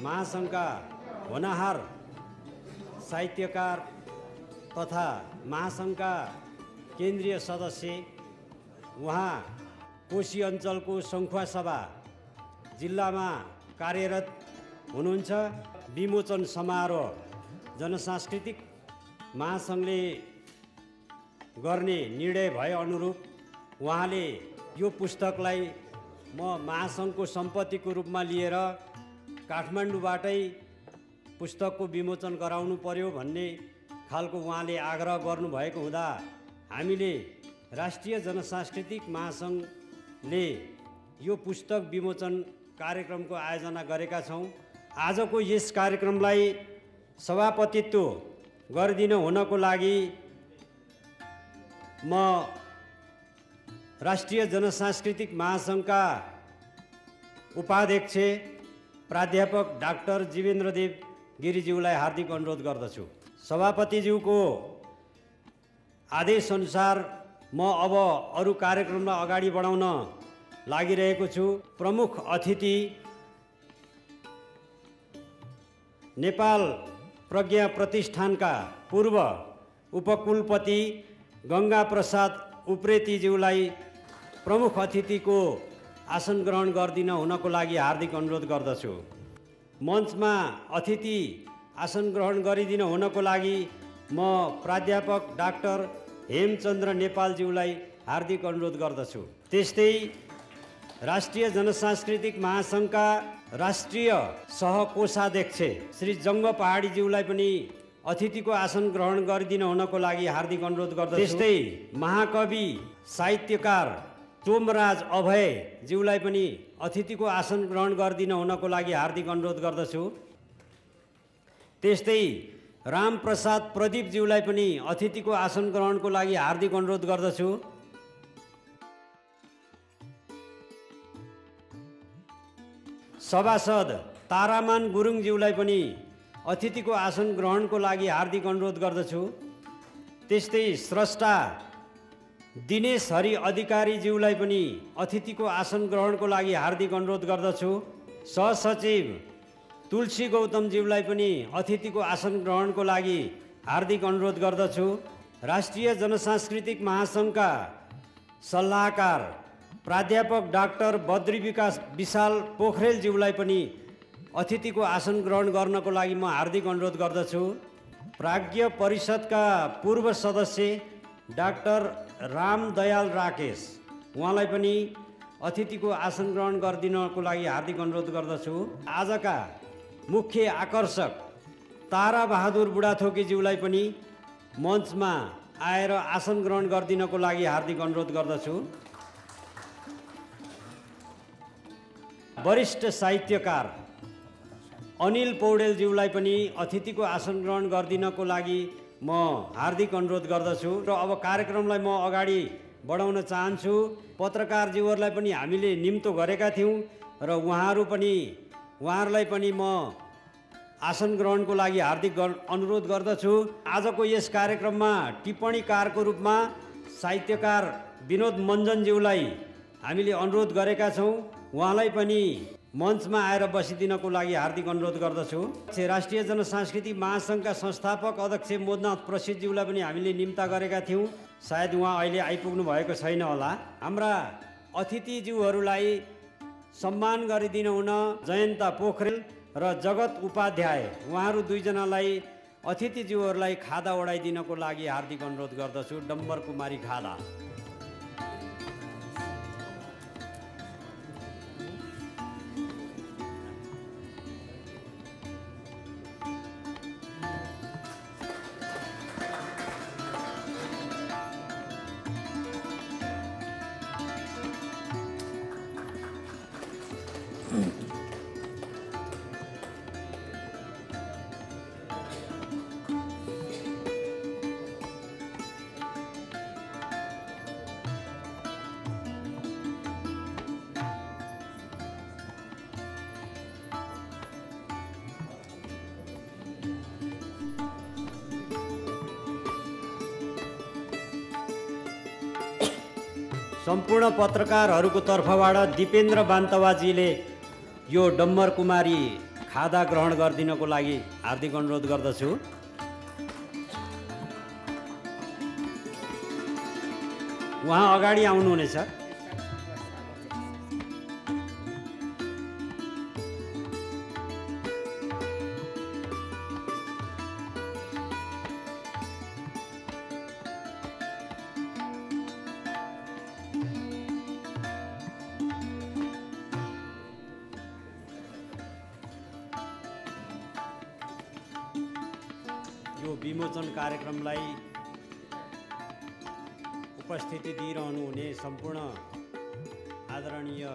महासङ्घका होनहार साहित्यकार तथा महासङ्घका केन्द्रीय सदस्य, उहाँ कोशी अञ्चलको सङ्खुवासभा जिल्लामा कार्यरत हुनुहुन्छ। विमोचन समारोह जनसांस्कृतिक महासङ्घले गर्ने निर्णय भए अनुरूप उहाँले यो पुस्तकलाई म महासङ्घको सम्पत्तिको रूपमा लिएर काठमाडौँबाटै पुस्तकको विमोचन गराउनु पर्यो भन्ने खालको उहाँले आग्रह गर्नुभएको हुँदा हामीले राष्ट्रिय जनसांस्कृतिक महासङ्घले यो पुस्तक विमोचन कार्यक्रमको आयोजना गरेका छौँ। आजको यस कार्यक्रमलाई सभापतित्व गरिदिन हुनको लागि म राष्ट्रिय जनसांस्कृतिक महासङ्घका उपाध्यक्ष प्राध्यापक डाक्टर जीवेन्द्रदेव गिरीज्यूलाई हार्दिक अनुरोध गर्दछु। सभापतिज्यूको आदेशअनुसार म अब अरू कार्यक्रमलाई अगाडि बढाउन लागिरहेको छु। प्रमुख अतिथि नेपाल प्रज्ञा प्रतिष्ठानका पूर्व उपकुलपति गंगा प्रसाद उप्रेतीज्यूलाई प्रमुख अतिथिको आसन ग्रहण गरिदिन हुनको लागि हार्दिक अनुरोध गर्दछु। मञ्चमा अतिथि आसन ग्रहण गरिदिन हुनको लागि म प्राध्यापक डाक्टर हेमचन्द्र नेपालज्यूलाई हार्दिक अनुरोध गर्दछु। त्यस्तै राष्ट्रिय जनसांस्कृतिक महासङ्घका राष्ट्रिय सहकोषाध्यक्ष श्री जङ्ग पहाडीज्यूलाई पनि अतिथिको आसन ग्रहण गरिदिन हुनको लागि हार्दिक अनुरोध गर्दछु। त्यस्तै महाकवि साहित्यकार तोमराज अभयज्यूलाई पनि अतिथिको आसन ग्रहण गरिदिन हुनको लागि हार्दिक अनुरोध गर्दछु। त्यस्तै रामप्रसाद प्रदीपज्यूलाई पनि अतिथिको आसन ग्रहणको लागि हार्दिक अनुरोध गर्दछु। सभासद तारामान गुरुङज्यूलाई पनि अतिथिको आसन ग्रहणको लागि हार्दिक अनुरोध गर्दछु। त्यस्तै स्रष्टा दिनेश हरि अधिकारीज्यूलाई पनि अतिथिको आसन ग्रहणको लागि हार्दिक अनुरोध गर्दछु। सहसचिव तुलसी गौतमज्यूलाई पनि अतिथिको आसन ग्रहणको लागि हार्दिक अनुरोध गर्दछु। राष्ट्रिय जनसांस्कृतिक महासङ्घका सल्लाहकार प्राध्यापक डाक्टर बद्री विकास विशाल पोखरेलज्यूलाई पनि अतिथिको आसन ग्रहण गर्नको लागि म हार्दिक अनुरोध गर्दछु। प्राज्ञ परिषदका पूर्व सदस्य डाक्टर रामदयाल राकेश, उहाँलाई पनि अतिथिको आसन ग्रहण गरिदिनको लागि हार्दिक अनुरोध गर्दछु। आजका मुख्य आकर्षक तारा बहादुर बुढाथोकीज्यूलाई पनि मञ्चमा आएर आसन ग्रहण गरिदिनको लागि हार्दिक अनुरोध गर्दछु। वरिष्ठ साहित्यकार अनिल पौडेलज्यूलाई पनि अतिथिको आसन ग्रहण गरिदिनको लागि म हार्दिक अनुरोध गर्दछु। र अब कार्यक्रमलाई म अगाडि बढाउन चाहन्छु। पत्रकारज्यूहरूलाई पनि हामीले निम्तो गरेका थियौँ र उहाँहरूलाई पनि म आसन ग्रहणको लागि हार्दिक अनुरोध गर्दछु। आजको यस कार्यक्रममा टिप्पणीकारको रूपमा साहित्यकार विनोद मञ्जनज्यूलाई हामीले अनुरोध गरेका छौँ। उहाँलाई पनि मञ्चमा आएर बसिदिनको लागि हार्दिक अनुरोध गर्दछु। राष्ट्रिय जनसांस्कृतिक महासङ्घका संस्थापक अध्यक्ष मोदनाथ प्रसिद्धज्यूलाई पनि हामीले निम्ता गरेका थियौँ। सायद उहाँ अहिले आइपुग्नु भएको छैन होला। हाम्रा अतिथिज्यूहरूलाई सम्मान गरिदिन हुन जयन्ता पोखरेल र जगत उपाध्याय, उहाँहरू दुईजनालाई अतिथिज्यूहरूलाई खादा ओढाइदिनको लागि हार्दिक अनुरोध गर्दछु। डम्बर कुमारी खादा। सम्पूर्ण पत्रकारहरूको तर्फबाट दिपेन्द्र बान्तवाजीले यो डम्बर कुमारी खादा ग्रहण गरिदिनको लागि हार्दिक अनुरोध गर्दछु। उहाँ अगाडि आउनुहुनेछ। यो विमोचन कार्यक्रमलाई उपस्थिति दिइरहनु हुने सम्पूर्ण आदरणीय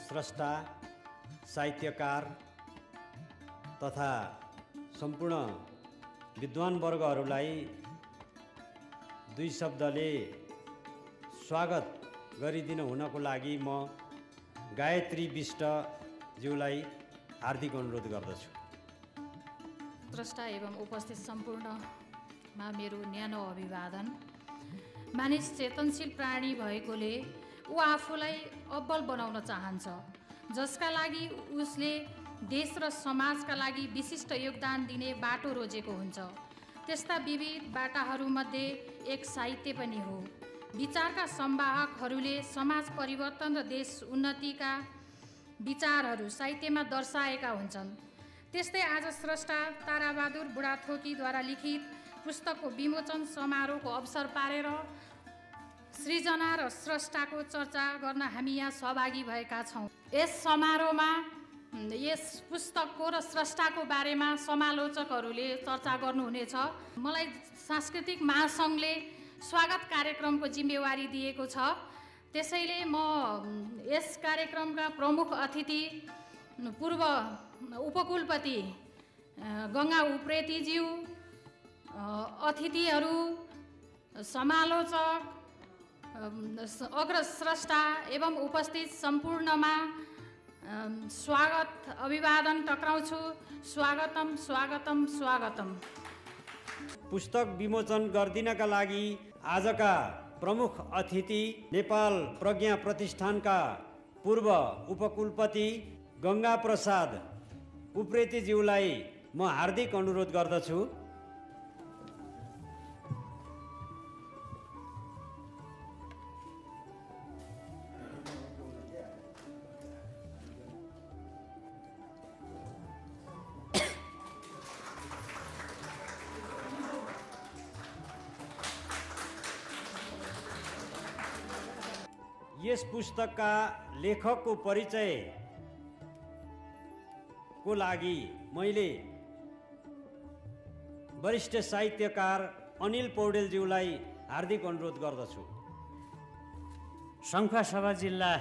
स्रष्टा, साहित्यकार तथा सम्पूर्ण विद्वान वर्गहरूलाई दुई शब्दले स्वागत गरिदिन हुनको लागि म गायत्री विष्टज्यूलाई हार्दिक अनुरोध गर्दछु। स्रष्टा एवं उपस्थित सम्पूर्णमा मेरो न्यानो अभिवादन। मानिस चेतनशील प्राणी भएकोले ऊ आफूलाई अब्बल बनाउन चाहन्छ, जसका लागि उसले देश र समाजका लागि विशिष्ट योगदान दिने बाटो रोजेको हुन्छ। त्यस्ता विविध बाटाहरूमध्ये एक साहित्य पनि हो। विचारका संवाहकहरूले समाज परिवर्तन र देश उन्नतिका विचारहरू साहित्यमा दर्शाएका हुन्छन्। त्यस्तै आज स्रष्टा ताराबहादुर बुढाथोकीद्वारा लिखित पुस्तकको विमोचन समारोहको अवसर पारेर सृजना र स्रष्टाको चर्चा गर्न हामी यहाँ सहभागी भएका छौँ। यस समारोहमा यस पुस्तकको र स्रष्टाको बारेमा समालोचकहरूले चर्चा गर्नुहुनेछ। मलाई सांस्कृतिक महासङ्घले स्वागत कार्यक्रमको जिम्मेवारी दिएको छ। त्यसैले म यस कार्यक्रमका प्रमुख अतिथि पूर्व उपकुलपति गङ्गा उप्रेतीज्यू, अतिथिहरू, समालोचक, अग्रस्रष्टा एवं उपस्थित सम्पूर्णमा स्वागत अभिवादन टक्राउँछु। स्वागतम स्वागतम स्वागतम। पुस्तक विमोचन गरिदिनका लागि आजका प्रमुख अतिथि नेपाल प्रज्ञा प्रतिष्ठानका पूर्व उपकुलपति गङ्गा प्रसाद उप्रेतीज्यूलाई म हार्दिक अनुरोध गर्दछु। यस पुस्तकका लेखकको परिचय को लागि मैले वरिष्ठ साहित्यकार अनिल पौडेलज्यूलाई हार्दिक अनुरोध गर्दछु। सङ्खुवासभा जिल्ला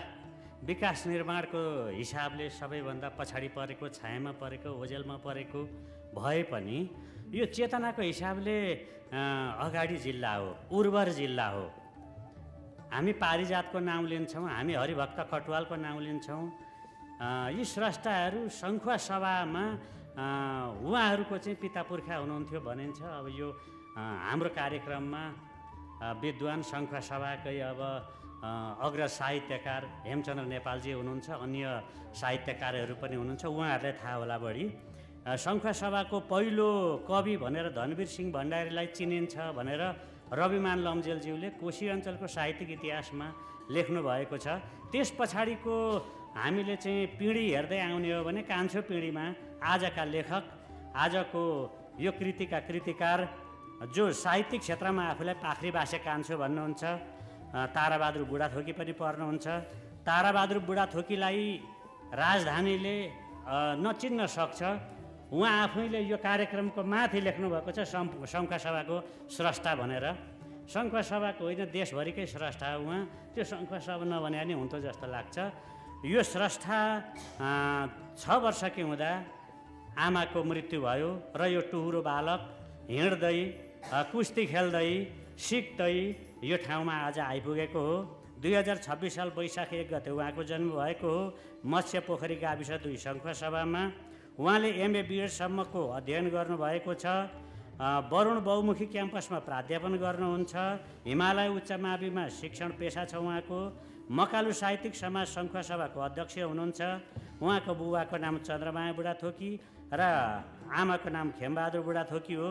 विकास निर्माणको हिसाबले सबैभन्दा पछाडि परेको, छायामा परेको, ओझेलमा परेको भए पनि यो चेतनाको हिसाबले अगाडि जिल्ला हो, उर्वर जिल्ला हो। हामी पारिजातको नाम लिन्छौँ, हामी हरिभक्त कटुवालको नाम लिन्छौँ। यी स्रष्टाहरू सङ्खुवा सभामा उहाँहरूको चाहिँ पिता पुर्खा हुनुहुन्थ्यो भनिन्छ। अब यो हाम्रो कार्यक्रममा विद्वान सङ्खुवा सभाकै अब अग्र साहित्यकार हेमचन्द्र नेपालजी हुनुहुन्छ, अन्य साहित्यकारहरू पनि हुनुहुन्छ, उहाँहरूलाई थाहा होला बढी। सङ्खुवा सभाको पहिलो कवि भनेर धनवीर सिंह भण्डारीलाई चिनिन्छ भनेर रविमान लम्जेलज्यूले कोशी अञ्चलको साहित्यिक इतिहासमा लेख्नु भएको छ। त्यस पछाडिको हामीले चाहिँ पिँढी हेर्दै आउने हो भने कान्छो पिँढीमा आजका लेखक, आजको यो कृतिका कृतिकार जो साहित्यिक क्षेत्रमा आफूलाई पाखरी बासे कान्छो भन्नुहुन्छ, ताराबहादुर बुढाथोकी पनि पर्नुहुन्छ। ताराबहादुर बुढाथोकीलाई राजधानीले नचिन्न सक्छ। उहाँ आफैले यो कार्यक्रमको माथि लेख्नुभएको छ सङ्खुवा सभाको स्रष्टा भनेर। सङ्खुवा सभाको होइन, देशभरिकै स्रष्टा हो उहाँ। त्यो सङ्खुवा सभा नभने नि हुन्थ्यो जस्तो लाग्छ। यो स्रष्टा 6 वर्षकी हुँदा आमाको मृत्यु भयो र यो टुहुरो बालक हिँड्दै, कुस्ती खेल्दै, सिक्दै यो ठाउँमा आज आइपुगेको हो। 2026 साल वैशाख 1 गते उहाँको जन्म भएको हो। मत्स्य पोखरी गाविस 2 सङ्खुवा सभामा उहाँले MA BEdसम्मको अध्ययन गर्नुभएको छ। वरुण बहुमुखी क्याम्पसमा प्राध्यापन गर्नुहुन्छ। हिमालय उच्च माविमा शिक्षण पेसा छ उहाँको। मकालु साहित्यिक समाज सङ्खुवा सभाको अध्यक्ष हुनुहुन्छ। उहाँको बुबाको नाम चन्द्रमाया बुढाथोकी र आमाको नाम खेमबहादुर बुढाथोकी हो।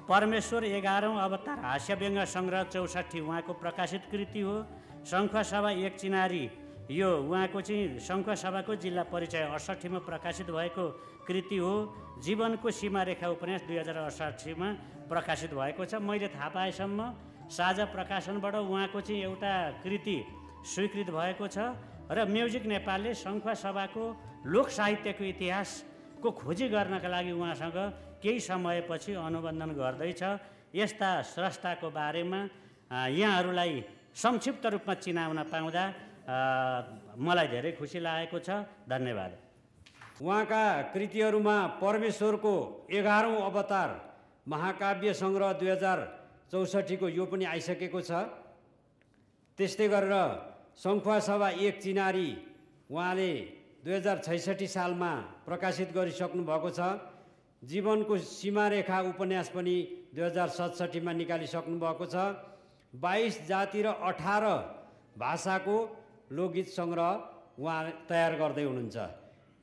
परमेश्वर 11औं अवतार हास्यव्यङ्ग सङ्ग्रह 64 उहाँको प्रकाशित कृति हो। सङ्खुवा सभा एक चिनारी यो उहाँको चाहिँ सङ्खुवा सभाको जिल्ला परिचय 68 मा प्रकाशित भएको कृति हो। जीवनको सीमारेखा उपन्यास 2068 मा प्रकाशित भएको छ। मैले थाहा पाएसम्म साझा प्रकाशनबाट उहाँको चाहिँ एउटा कृति स्वीकृत भएको छ र म्युजिक नेपालले सङ्खुवा सभाको लोक साहित्यको इतिहासको खोजी गर्नका लागि उहाँसँग केही समयपछि अनुबन्धन गर्दैछ। यस्ता स्रष्टाको बारेमा यहाँहरूलाई संक्षिप्त रूपमा चिनाउन पाउँदा मलाई धेरै खुसी लागेको छ। धन्यवाद। उहाँका कृतिहरूमा परमेश्वरको 11औं अवतार महाकाव्य सङ्ग्रह 2064 को यो पनि आइसकेको छ। त्यस्तै गरेर सङ्खुवा सभा एक चिनारी उहाँले 2066 सालमा प्रकाशित गरिसक्नु भएको छ। जीवनको सीमारेखा उपन्यास पनि 2067 मा निकालिसक्नु भएको छ। 22 जाति र 18 भाषाको लोकगीत सङ्ग्रह उहाँ तयार गर्दै हुनुहुन्छ।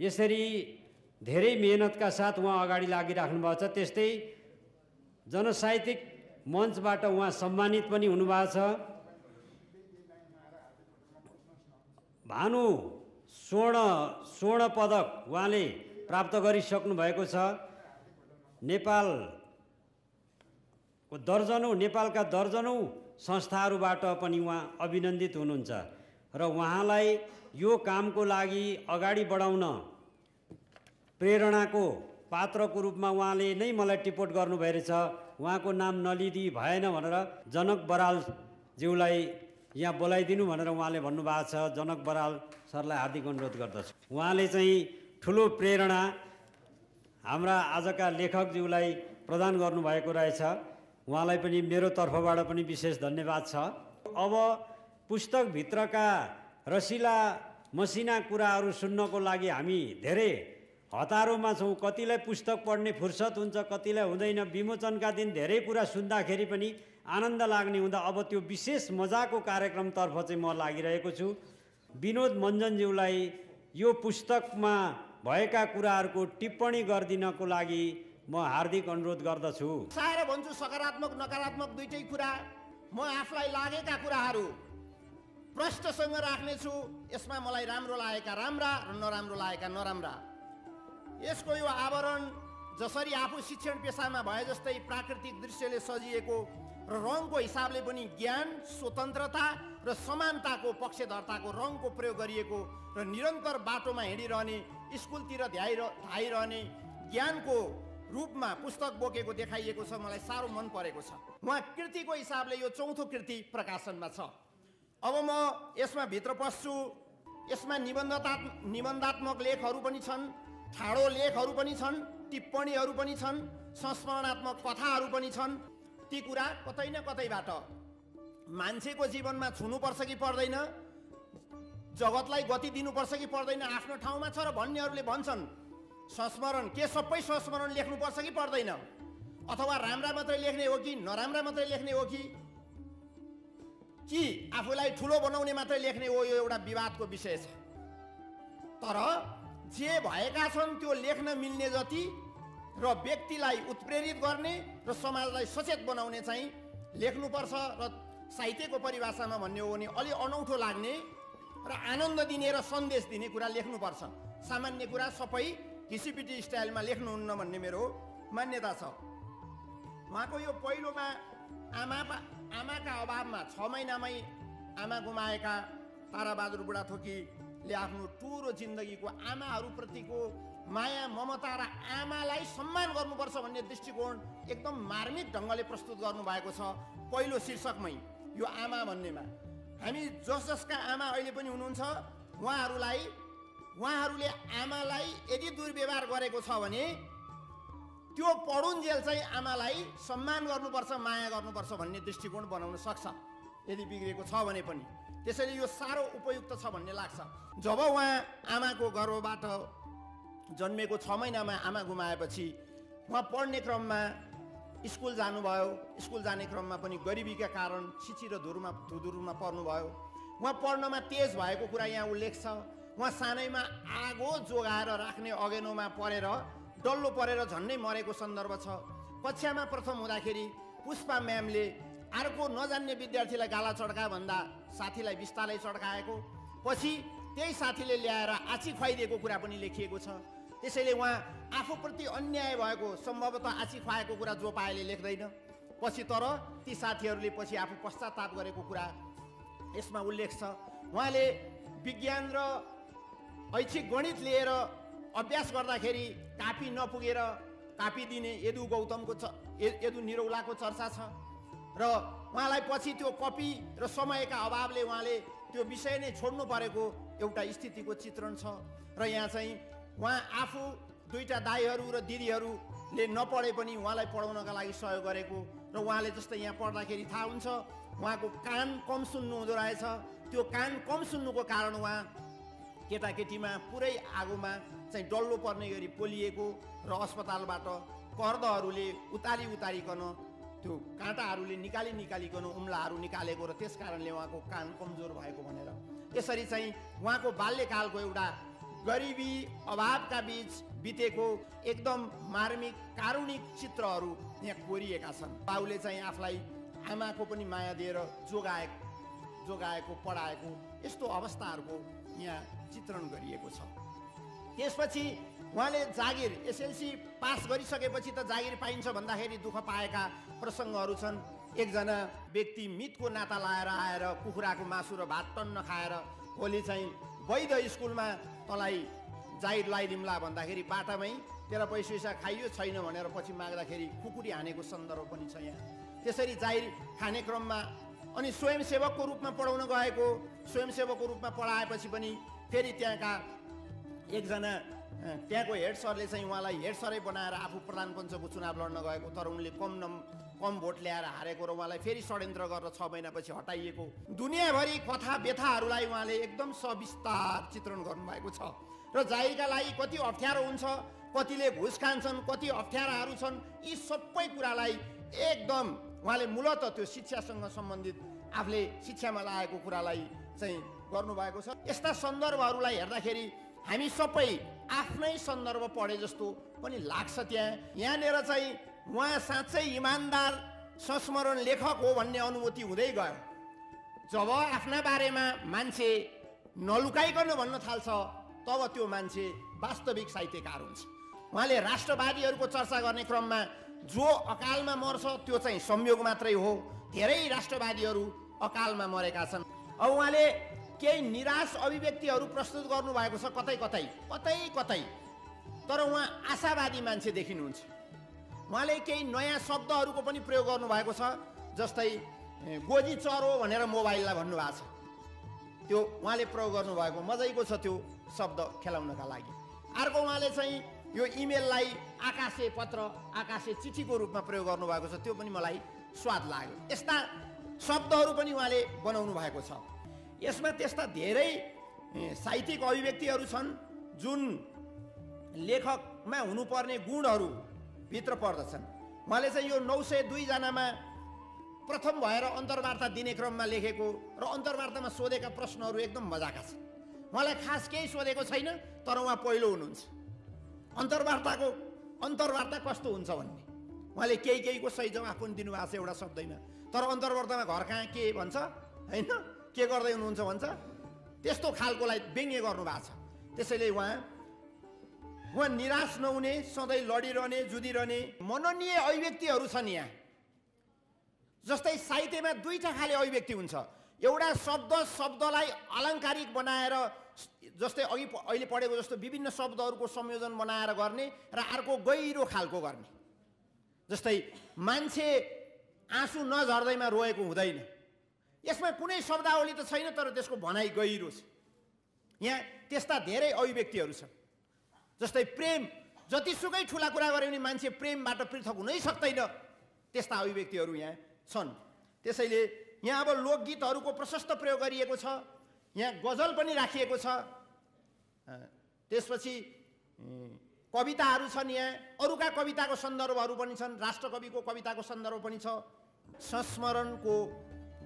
यसरी धेरै मेहनतका साथ उहाँ अगाडि लागिराख्नु भएको छ। त्यस्तै जनसाहित्यिक मञ्चबाट उहाँ सम्मानित पनि हुनुभएको छ। भानु स्वर्ण पदक उहाँले प्राप्त गरिसक्नु भएको छ। नेपालका दर्जनौं संस्थाहरूबाट पनि उहाँ अभिनन्दित हुनुहुन्छ र उहाँलाई यो कामको लागि अगाडि बढाउन प्रेरणाको पात्रको रूपमा उहाँले नै मलाई टिपोट गर्नुभएको रहेछ। उहाँको नाम नलिदी भएन भनेर जनक बराल ज्यूलाई यहाँ बोलाइदिनु भनेर उहाँले भन्नुभएको छ। जनक बराल सरलाई हार्दिक अनुरोध गर्दछु। उहाँले चाहिँ ठुलो प्रेरणा हाम्रा आजका लेखकज्यूलाई प्रदान गर्नुभएको रहेछ। उहाँलाई पनि मेरो तर्फबाट पनि विशेष धन्यवाद छ। अब पुस्तकभित्रका रसिला मसिना कुराहरू सुन्नको लागि हामी धेरै हतारोमा छौँ। कतिलाई पुस्तक पढ्ने फुर्सद हुन्छ, कतिलाई हुँदैन। विमोचनका दिन धेरै कुरा सुन्दाखेरि पनि आनन्द लाग्ने हुँदा अब त्यो विशेष मजाको कार्यक्रमतर्फ चाहिँ म लागिरहेको छु। विनोद मञ्जनज्यूलाई यो पुस्तकमा भएका कुराहरूको टिप्पणी गरिदिनको लागि म हार्दिक अनुरोध गर्दछु। साएर भन्छु सकारात्मक नकारात्मक दुईटै कुरा। म आफूलाई लागेका कुराहरू प्रष्टसँग राख्नेछु। यसमा मलाई राम्रो लागेका राम्रा र नराम्रो लागेका नराम्रा। यसको यो आवरण जसरी आफू शिक्षण पेसामा भए जस्तै प्राकृतिक दृश्यले सजिएको र रङको हिसाबले पनि ज्ञान, स्वतन्त्रता र समानताको पक्षधर्ताको रङको प्रयोग गरिएको र निरन्तर बाटोमा हिँडिरहने, स्कुलतिर धाइरहने ज्ञानको रूपमा पुस्तक बोकेको देखाइएको छ। मलाई साह्रो मन परेको छ। उहाँ कृतिको हिसाबले यो चौथो कृति प्रकाशनमा छ। अब म यसमा भित्र पस्छु। यसमा निबन्धात्मक लेखहरू पनि छन्, ठाडो लेखहरू पनि छन्, टिप्पणीहरू पनि छन्, संस्मरणात्मक कथाहरू पनि छन्। ती कुरा कतै न कतैबाट मान्छेको जीवनमा छुनुपर्छ कि पर्दैन, जगतलाई गति दिनुपर्छ कि पर्दैन, आफ्नो ठाउँमा छ र भन्नेहरूले भन्छन् संस्मरण के सबै संस्मरण लेख्नुपर्छ कि पर्दैन, अथवा राम्रा मात्रै लेख्ने हो कि नराम्रा मात्रै लेख्ने हो कि आफूलाई ठुलो बनाउने मात्रै लेख्ने हो, यो एउटा विवादको विषय छ। तर जे भएका छन् त्यो लेख्न मिल्ने जति र व्यक्तिलाई उत्प्रेरित गर्ने र समाजलाई सचेत बनाउने चाहिँ लेख्नुपर्छ। र साहित्यको परिभाषामा भन्ने हो भने अलि अनौठो लाग्ने र आनन्द दिने र सन्देश दिने कुरा लेख्नुपर्छ। सामान्य कुरा सबै घिसिपिटी स्टाइलमा लेख्नुहुन्न भन्ने मेरो मान्यता छ। उहाँको यो पहिलोमा आमाका अभावमा 6 महिनामै आमा गुमाएका ताराबहादुर बुढाथोकीले आफ्नो टुरो जिन्दगीको आमाहरूप्रतिको माया, ममता र आमालाई सम्मान गर्नुपर्छ भन्ने दृष्टिकोण एकदम मार्मिक ढङ्गले प्रस्तुत गर्नुभएको छ। पहिलो शीर्षकमै यो आमा भन्नेमा हामी जसका आमा अहिले पनि हुनुहुन्छ उहाँहरूले आमालाई यदि दुर्व्यवहार गरेको छ भने त्यो पढुन्जेल चाहिँ आमालाई सम्मान गर्नुपर्छ, माया गर्नुपर्छ भन्ने दृष्टिकोण बनाउन सक्छ यदि बिग्रेको छ भने पनि। त्यसैले यो साह्रो उपयुक्त छ भन्ने लाग्छ। जब उहाँ आमाको गर्भबाट जन्मेको 6 महिनामा आमा गुमाएपछि उहाँ पढ्ने क्रममा स्कुल जानुभयो। स्कुल जाने क्रममा पनि गरिबीका कारण छिची र धुरुमा पर्नुभयो। उहाँ पढ्नमा तेज भएको कुरा यहाँ उल्लेख छ। उहाँ सानैमा आगो जोगाएर राख्ने अगेनोमा परेर डल्लो परेर झन्डै मरेको सन्दर्भ छ। कक्षामा प्रथम हुँदाखेरि पुष्पा म्यामले अर्को नजान्ने विद्यार्थीलाई गाला चड्का भन्दा साथीलाई बिस्तारै चड्काएको, पछि त्यही साथीले ल्याएर आँची खुवाइदिएको कुरा पनि लेखिएको छ। त्यसैले उहाँ आफूप्रति अन्याय भएको सम्भवतः आँची खुवाएको कुरा जो पाएले लेख्दैन, पछि तर ती साथीहरूले पछि आफू पश्चाताप गरेको कुरा यसमा उल्लेख छ। उहाँले विज्ञान र ऐच्छिक गणित लिएर अभ्यास गर्दाखेरि कापी नपुगेर कापी दिने यदु गौतमको यदु निरौलाको चर्चा छ र उहाँलाई पछि त्यो कपी र समयका अभावले उहाँले त्यो विषय नै छोड्नु परेको एउटा स्थितिको चित्रण छ। र यहाँ चाहिँ उहाँ आफू दुईटा दाइहरू र दिदीहरूले नपढे पनि उहाँलाई पढाउनका लागि सहयोग गरेको र उहाँले जस्तै यहाँ पढ्दाखेरि थाहा हुन्छ उहाँको कान कम सुन्नु हुँदो रहेछ। त्यो कान कम सुन्नुको कारण उहाँ केटाकेटीमा पुरै आगोमा चाहिँ डल्लो पर्ने गरी पोलिएको र अस्पतालबाट पर्दाहरूले उतारिकन त्यो काँटाहरूले निकालिकन उम्लाहरू निकालेको र त्यस कारणले उहाँको कान कमजोर भएको भनेर यसरी चाहिँ उहाँको बाल्यकालको एउटा गरिबी अभावका बीच बितेको एकदम मार्मिक कारुणिक चित्रहरू यहाँ कोरिएका छन्। बाउले चाहिँ आफूलाई आमाको पनि माया दिएर जोगाएको पढाएको यस्तो अवस्थाहरूको यहाँ चित्रण गरिएको छ। त्यसपछि उहाँले जागिर एसएलसी पास गरिसकेपछि त जागिर पाइन्छ भन्दाखेरि दुःख पाएका प्रसङ्गहरू छन्। एकजना व्यक्ति मितको नाता लाएर आएर कुखुराको मासु र भात टन्न खाएर भोलि चाहिँ वैध स्कुलमा तँलाई जागिर लगाइदिउँला भन्दाखेरि बाटामै तेरा पैसा खाइयो छैन भनेर पछि माग्दाखेरि खुकुरी हानेको सन्दर्भ पनि छ यहाँ। त्यसरी जागिर खाने क्रममा अनि स्वयंसेवकको रूपमा पढाउन गएको, स्वयंसेवकको रूपमा पढाएपछि पनि फेरि त्यहाँका एकजना त्यहाँको हेड सरले चाहिँ उहाँलाई हेड सरै बनाएर आफू प्रधान पञ्चको चुनाव लड्न गएको, तर उनले कम भोट ल्याएर हारेको र उहाँलाई फेरि षड्यन्त्र गरेर 6 महिनापछि हटाइएको दुनियाँभरि कथा व्यथाहरूलाई उहाँले एकदम सविस्तार चित्रण गर्नुभएको छ। र जागिरका लागि कति अप्ठ्यारो हुन्छ, कतिले घुस खान्छन्, कति अप्ठ्याराहरू छन्, यी सबै कुरालाई एकदम उहाँले मूलत त्यो शिक्षासँग सम्बन्धित आफूले शिक्षामा लागेको कुरालाई चाहिँ गर्नुभएको छ। यस्ता सन्दर्भहरूलाई हेर्दाखेरि हामी सबै आफ्नै सन्दर्भ पढे जस्तो पनि लाग्छ। यहाँनिर चाहिँ उहाँ साँच्चै इमान्दार संस्मरण लेखक हो भन्ने अनुभूति हुँदै गयो। जब आफ्ना बारेमा मान्छे नलुकाइकन भन्न थाल्छ तब त्यो मान्छे वास्तविक साहित्यकार हुन्छ। उहाँले राष्ट्रवादीहरूको चर्चा गर्ने क्रममा जो अकालमा मर्छ त्यो चाहिँ संयोग मात्रै हो, धेरै राष्ट्रवादीहरू अकालमा मरेका छन्। अब उहाँले केही निराश अभिव्यक्तिहरू प्रस्तुत गर्नुभएको छ कतै, तर उहाँ आशावादी मान्छे देखिनुहुन्छ। उहाँले केही नयाँ शब्दहरूको पनि प्रयोग गर्नुभएको छ, जस्तै गोजी चरो भनेर मोबाइललाई भन्नुभएको छ, त्यो उहाँले प्रयोग गर्नुभएको मजैको छ त्यो शब्द खेलाउनका लागि। अर्को उहाँले चाहिँ यो इमेललाई आकाशे पत्र आकाशे चिठीको रूपमा प्रयोग गर्नुभएको छ, त्यो पनि मलाई स्वाद लाग्यो। यस्ता शब्दहरू पनि उहाँले बनाउनु भएको छ। यसमा त्यस्ता धेरै साहित्यिक अभिव्यक्तिहरू छन् जुन लेखकमा हुनुपर्ने गुणहरू भित्र पर्दछन्। उहाँले चाहिँ यो 902 जनामा प्रथम भएर अन्तर्वार्ता दिने क्रममा लेखेको र अन्तर्वार्तामा सोधेका प्रश्नहरू एकदम मजाका छन्। उहाँलाई खास केही सोधेको छैन, तर उहाँ पहिलो हुनुहुन्छ अन्तर्वार्ता कस्तो हुन्छ भन्ने। उहाँले केहीको सही जवाफ पनि दिनुभएको छ एउटा शब्दैमा, तर अन्तर्वार्तामा घर कहाँ के भन्छ होइन, के गर्दै हुनुहुन्छ भन्छ, त्यस्तो खालकोलाई व्यङ्ग्य गर्नुभएको छ। त्यसैले उहाँ निराश नहुने, सधैँ लडिरहने, जुधिरहने मननीय अभिव्यक्तिहरू छन् यहाँ। जस्तै साहित्यमा दुईटा खाले अभिव्यक्ति हुन्छ, एउटा शब्दलाई अलङ्कारिक बनाएर जस्तै अहिले पढेको जस्तो विभिन्न शब्दहरूको संयोजन बनाएर गर्ने र अर्को गहिरो खालको गर्ने। जस्तै मान्छे आँसु नझर्दैमा रोएको हुँदैन, यसमा कुनै शब्दावली त छैन, तर त्यसको भनाइ गहिरो छ। यहाँ त्यस्ता धेरै अभिव्यक्तिहरू छन्। जस्तै प्रेम, जतिसुकै ठुला कुरा गरे पनि मान्छे प्रेमबाट पृथक हुनै सक्दैन, त्यस्ता अभिव्यक्तिहरू यहाँ छन्। त्यसैले यहाँ अब लोकगीतहरूको प्रशस्त प्रयोग गरिएको छ, यहाँ गजल पनि राखिएको छ, त्यसपछि कविताहरू छन्, यहाँ अरूका कविताको सन्दर्भहरू पनि छन्, राष्ट्रकविको कविताको सन्दर्भ पनि छ। संस्मरणको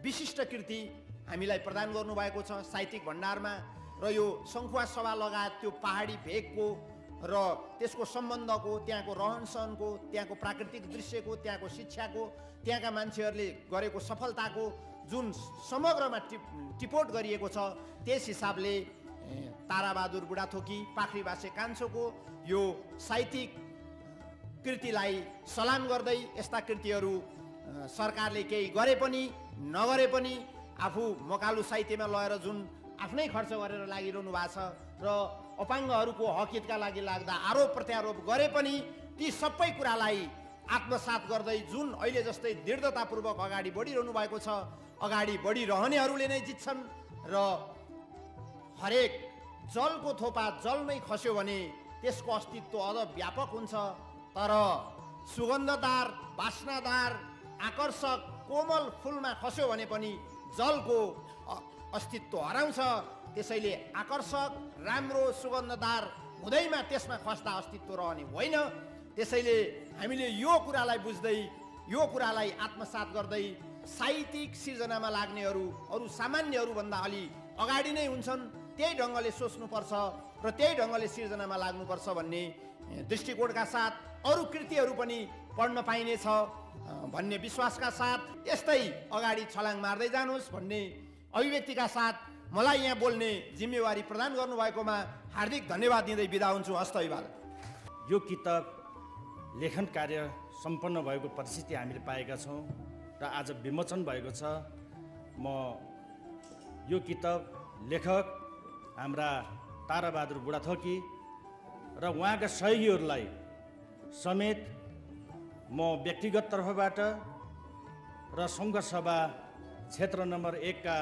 विशिष्ट कृति हामीलाई प्रदान गर्नुभएको छ साहित्यिक भण्डारमा। र यो सङ्खुवा सभा लगायत त्यो पहाडी भेगको र त्यसको सम्बन्धको, त्यहाँको रहनसहनको, त्यहाँको प्राकृतिक दृश्यको, त्यहाँको शिक्षाको, त्यहाँका मान्छेहरूले गरेको सफलताको जुन समग्रमा टिपोट गरिएको छ, त्यस हिसाबले ताराबहादुर बुढाथोकी पाखरीबासे कान्छोको यो साहित्यिक कृतिलाई सलाम गर्दै यस्ता कृतिहरू सरकारले केही गरे पनि नगरे पनि आफू मकालु साहित्यमा लगेर जुन आफ्नै खर्च गरेर लागिरहनु भएको छ र अपाङ्गहरूको हक हितका लागि लाग्दा आरोप प्रत्यारोप गरे पनि ती सबै कुरालाई आत्मसात गर्दै जुन अहिले जस्तै दृढतापूर्वक अगाडि बढिरहनु भएको छ, अगाडि बढिरहनेहरूले नै जित्छन्। र हरेक जलको थोपा जलमै खस्यो भने त्यसको अस्तित्व अझ व्यापक हुन्छ, तर सुगन्धदार, वासनादार, आकर्षक, कोमल फुलमा खस्यो भने पनि जलको अस्तित्व हराउँछ। त्यसैले आकर्षक, राम्रो, सुगन्धदार हुँदैमा त्यसमा खस्दा अस्तित्व रहने होइन। त्यसैले हामीले यो कुरालाई बुझ्दै, यो कुरालाई आत्मसात गर्दै साहित्यिक सिर्जनामा लाग्नेहरू अरू सामान्यहरूभन्दा अलि अगाडि नै हुन्छन्, त्यही ढङ्गले सोच्नुपर्छ र त्यही ढङ्गले सिर्जनामा लाग्नुपर्छ भन्ने दृष्टिकोणका साथ अरू कृतिहरू पनि पढ्न पाइनेछ भन्ने विश्वासका साथ यस्तै अगाडि छलाङ मार्दै जानुहोस् भन्ने अभिव्यक्तिका साथ मलाई यहाँ बोल्ने जिम्मेवारी प्रदान गर्नुभएकोमा हार्दिक धन्यवाद दिँदै बिदा हुन्छु। हस्त अभिवादन। यो किताब लेखन कार्य सम्पन्न भएको परिस्थिति हामीले पाएका छौँ र आज विमोचन भएको छ। म यो किताब लेखक हाम्रा ताराबहादुर बुढाथोकी र उहाँका सहयोगीहरूलाई समेत म व्यक्तिगत तर्फबाट र सङ्घ सभा क्षेत्र नम्बर 1 का